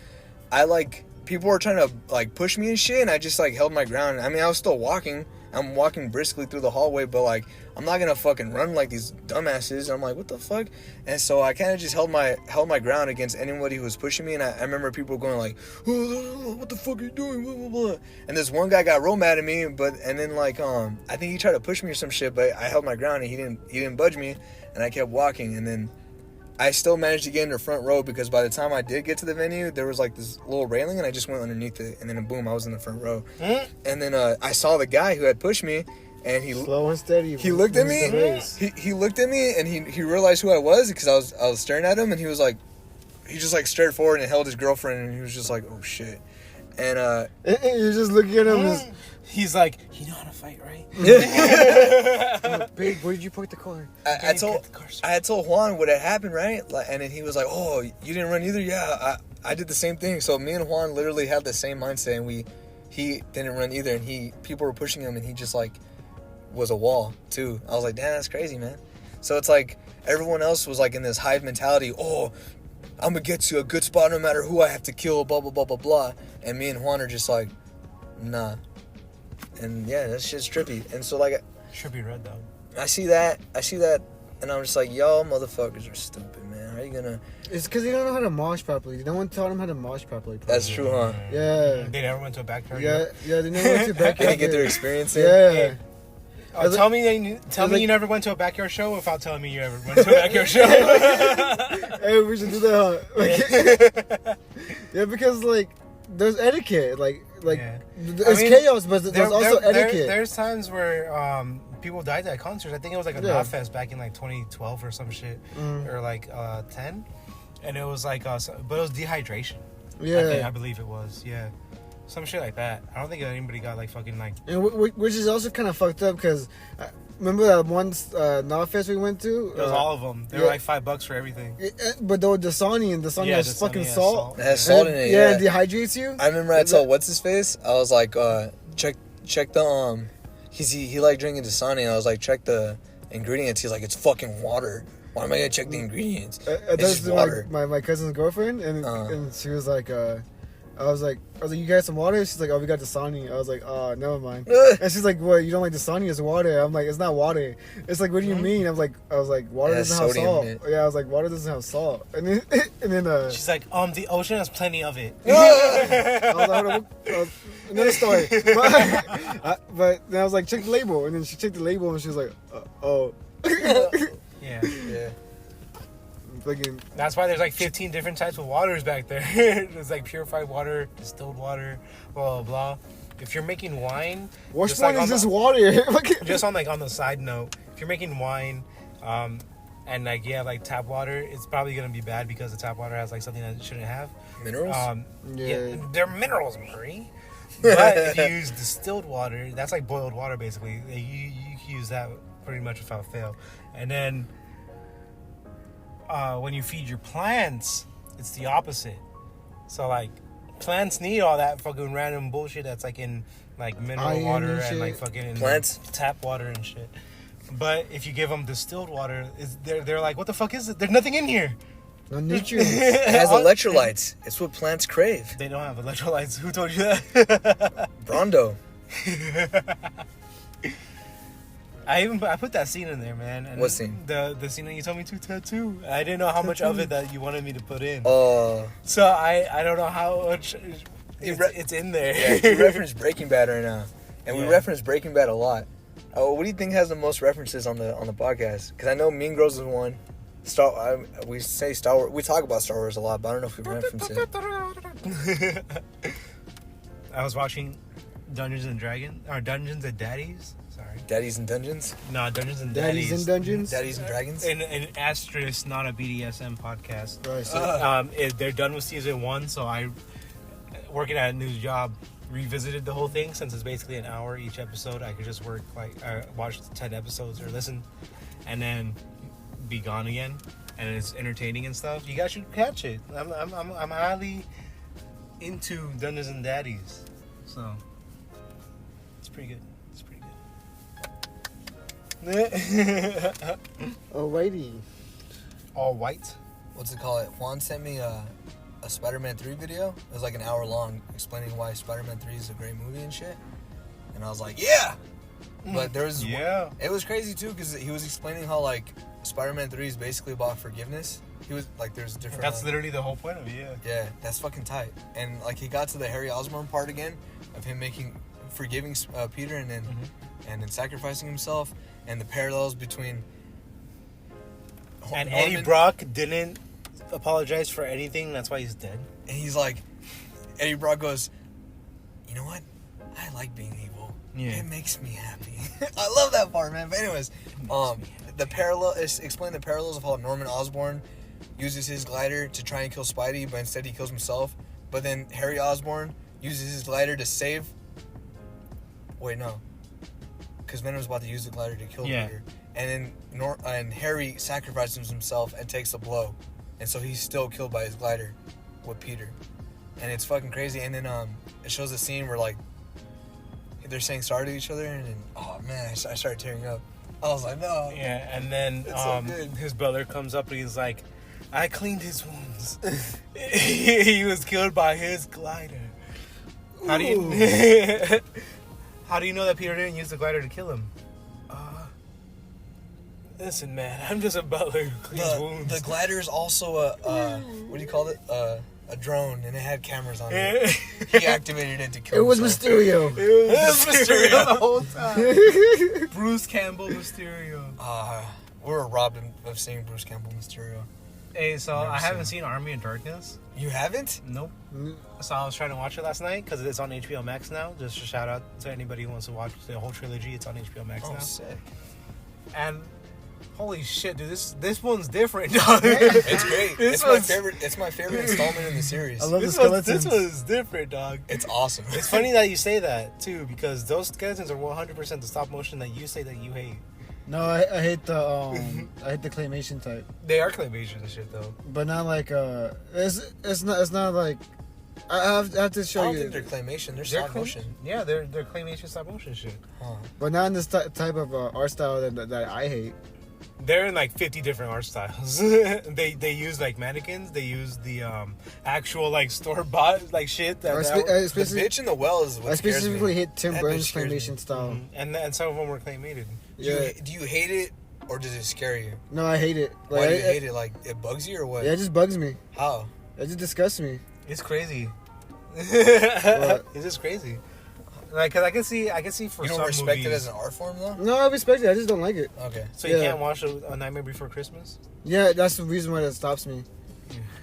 people were trying to, like, push me and shit, and I just, like, held my ground. I mean, I was still walking, I'm walking briskly through the hallway, but like I'm not gonna fucking run like these dumbasses. And I'm like, what the fuck? And so I kind of just held my ground against anybody who was pushing me. And I remember people going like, oh, what the fuck are you doing? Blah, blah, blah. And this one guy got real mad at me, and then like I think he tried to push me or some shit, but I held my ground and he didn't budge me, and I kept walking. And then I still managed to get in the front row, because by the time I did get to the venue, there was like this little railing, and I just went underneath it, and then boom, I was in the front row. And then I saw the guy who had pushed me, and he slow and steady. He looked at me. He looked at me, and he realized who I was, because I was staring at him, and he was like, he just like stared forward and held his girlfriend, and he was just like, oh shit. And you're just looking at him. He's like, you know how to fight, right? Babe, where did you park the car? I had told Juan what had happened, right? And then he was like, oh, you didn't run either? Yeah, I did the same thing. So me and Juan literally had the same mindset, and he didn't run either, and people were pushing him, and he just like was a wall too. I was like, damn, that's crazy, man. So it's like everyone else was like in this hive mentality. Oh, I'm gonna get to a good spot no matter who I have to kill, blah blah blah blah blah. And me and Juan are just like, nah. And yeah, that shit's trippy. And so like, should be red though. I see that, and I'm just like, y'all motherfuckers are stupid, man. How you gonna? It's because they don't know how to mosh properly. No one taught them how to mosh properly. That's true, huh? Yeah. They never went to a backyard. Yeah, they never went to a backyard. They didn't get their experience in. Yeah. Tell me you never went to a backyard show without telling me you ever went to a backyard show. Hey, we should do that, huh? Yeah, because like there's etiquette, it's chaos, but there's also etiquette. There's times where people died at concerts. I think it was like a Knot Fest back in like 2012 or some shit, or like 10, and it was like, but it was dehydration. Yeah, I believe it was. Yeah. Some shit like that. I don't think anybody got like fucking like. And which is also kind of fucked up, because remember that one Knot Fest we went to? It was all of them. They were like $5 for everything. But the Dasani, and Dasani has fucking salt. It has salt in it. Yeah, it dehydrates you. I remember I told what's his face. I was like, check the he liked drinking Dasani. I was like, check the ingredients. He's like, it's fucking water. Why am I gonna check the ingredients? It's just water. My cousin's girlfriend, and she was like, I was like, you guys some water? She's like, oh, we got Dasani. I was like, oh, never mind. And she's like, what, you don't like Dasani? It's water. I'm like, it's not water. It's like, what do you mean? I was like, water doesn't have salt. Yeah, I was like, water doesn't have salt. And then she's like, the ocean has plenty of it. I was like, another story. But then I was like, check the label. And then she checked the label, and she was like, oh. Yeah. That's why there's like 15 different types of waters back there. There's like purified water, distilled water, blah blah blah. If you're making wine, which one is this water? Just on the side note, if you're making wine, and like like tap water, it's probably gonna be bad, because the tap water has like something that it shouldn't have. Minerals. Yeah, they're minerals, Murray. But if you use distilled water, that's like boiled water basically. You can use that pretty much without fail. And then when you feed your plants, it's the opposite. So like plants need all that fucking random bullshit that's like in like mineral water and like fucking in plants tap water and shit. But if you give them distilled water, they're like, what the fuck is it? There's nothing in here. No nutrients. It has electrolytes. It's what plants crave. They don't have electrolytes. Who told you that? Brondo. I put that scene in there, man. And what scene? The scene that you told me to tattoo. I didn't know how much of it that you wanted me to put in. Oh. So I don't know how much it's in there. Yeah, you reference Breaking Bad right now, and we reference Breaking Bad a lot. What do you think has the most references on the podcast? Because I know Mean Girls is one. We say Star Wars. We talk about Star Wars a lot, but I don't know if we reference it. I was watching Dungeons and Daddies. Sorry. Daddies and Dungeons? No, Dungeons and Daddies. Daddies and Dungeons? Daddies and Dragons? An asterisk, not a BDSM podcast. Right. So. They're done with season 1, so I, working at a new job, revisited the whole thing. Since it's basically an hour each episode, I could just watch 10 episodes or listen, and then be gone again. And it's entertaining and stuff. You guys should catch it. I'm highly into Dungeons and Daddies, so it's pretty good. Alrighty. All white. What's it called? Juan sent me a Spider-Man 3 video. It was like an hour long, explaining why Spider-Man 3 is a great movie and shit. And I was like, yeah, But there was Yeah. it was crazy too because he was explaining how like Spider-Man 3 is basically about forgiveness. He was like, there's different. That's literally the whole point of it. Yeah. Yeah, that's fucking tight. And like he got to the Harry Osborn part again of him forgiving Peter and then sacrificing himself and the parallels between. And Norman, Eddie Brock didn't apologize for anything. That's why he's dead. And he's like, Eddie Brock goes, you know what? I like being evil. Yeah. It makes me happy. I love that part, man. But anyways, explain the parallels of how Norman Osborn uses his glider to try and kill Spidey, but instead he kills himself. But then Harry Osborn uses his glider to save. Wait, no. Because Venom's about to use the glider to kill Peter. And then Harry sacrifices himself and takes a blow. And so he's still killed by his glider with Peter. And it's fucking crazy. And then it shows a scene where like they're saying sorry to each other, and then, oh man, I started tearing up. I was like, no. Yeah, and then so good. His brother comes up and he's like, I cleaned his wounds. He was killed by his glider. How do you know that Peter didn't use the glider to kill him? Listen, man, I'm just a butler who cleans wounds. The glider is also a what do you call it? A drone, and it had cameras on it. He activated it to kill. It was himself. Mysterio. It was Mysterio the whole time. Bruce Campbell Mysterio. We were robbed of seeing Bruce Campbell Mysterio. Hey, so Never I haven't seen seen Army of Darkness. You haven't? Nope. So I was trying to watch it last night because it's on HBO Max now. Just a shout out to anybody who wants to watch the whole trilogy. It's on HBO Max now. Oh, sick. And holy shit, dude, this one's different, dog. It's great. It's my favorite. It's my favorite installment in the series. I love the This skeletons. one's different, dog. It's awesome. It's funny that you say that too, because those skeletons are 100% the stop motion that you say that you hate. No, I hate the I hate the claymation type, They are claymation and shit though. but not like it's not like I have to I show don't you, think they're claymation. They're stop motion. Yeah, they're claymation stop motion shit. Huh. but not in this type of art style that I hate. They're in like 50 different art styles. they use like mannequins. They use the actual like store bought like shit that. The bitch in the well is what I scares specifically me. hate Tim That Burton's bitch scares me. claymation style. and some of them were claymated. Do you hate it or does it scare you? No, I hate it. Why do you hate it? Like it bugs you or what? Yeah, it just bugs me. How? It just disgusts me. It's crazy. What? It's just crazy. Like, cause I can see for You don't some respect movies. it as an art form though? No, I respect it. I just don't like it. Okay. So you Yeah. can't watch a Nightmare Before Christmas? Yeah, that's the reason why that stops me.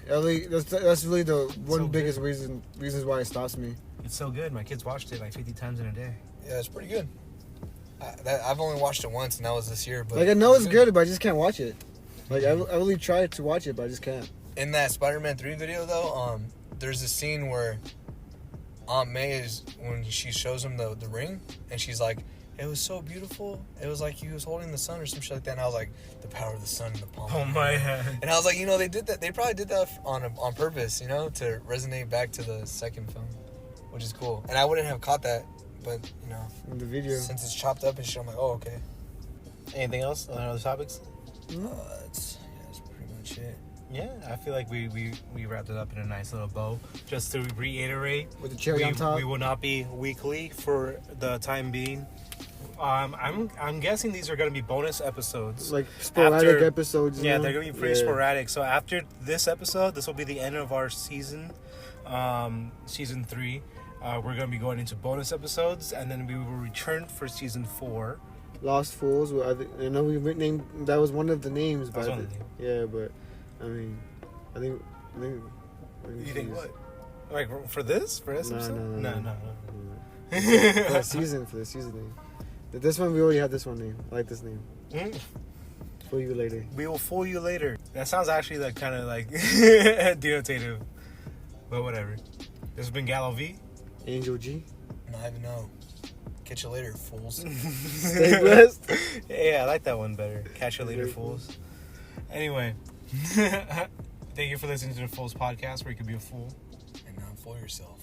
That's really the one So biggest reasons why it stops me. It's so good. My kids watched it like 50 times in a day. Yeah, it's pretty good. I've only watched it once, and that was this year. But Like I know it's good, but I just can't watch it. Like I really tried to watch it, but I just can't. In that Spider-Man 3 video, though, there's a scene where Aunt May when she shows him the ring, and she's like, "It was so beautiful. It was like he was holding the sun or some shit like that." And I was like, "The power of the sun in the palm." Oh my head. And I was like, they did that. They probably did that on purpose, to resonate back to the second film, which is cool. And I wouldn't have caught that, but In the video. since it's chopped up and shit, I'm like, oh, okay. Anything else on other topics? That's pretty much it. Yeah, I feel like we wrapped it up in a nice little bow. Just to reiterate, With the cherry on top. we will not be weekly for the time being. I'm guessing these are going to be bonus episodes. Like sporadic After- episodes. Yeah, you know? they're going to be pretty Yeah. sporadic. So after this episode, this will be the end of our season, season 3. We're going to be going into bonus episodes, and then we will return for season 4. Lost Fools. I know we named that was one of the names, That was but one of the names. yeah, but I mean, I think You think what? Like for this episode? No. No. For the season name. This one we already had this one name. I like this name. For you later. We will fool you later. That sounds actually like kind of like denotative, but whatever. This has been Gallo V. Angel G. I even know. Catch you later, fools. Stay blessed. Yeah, I like that one better. Catch you later, fools. Anyway, thank you for listening to the Fools Podcast, where you can be a fool. And not fool yourself.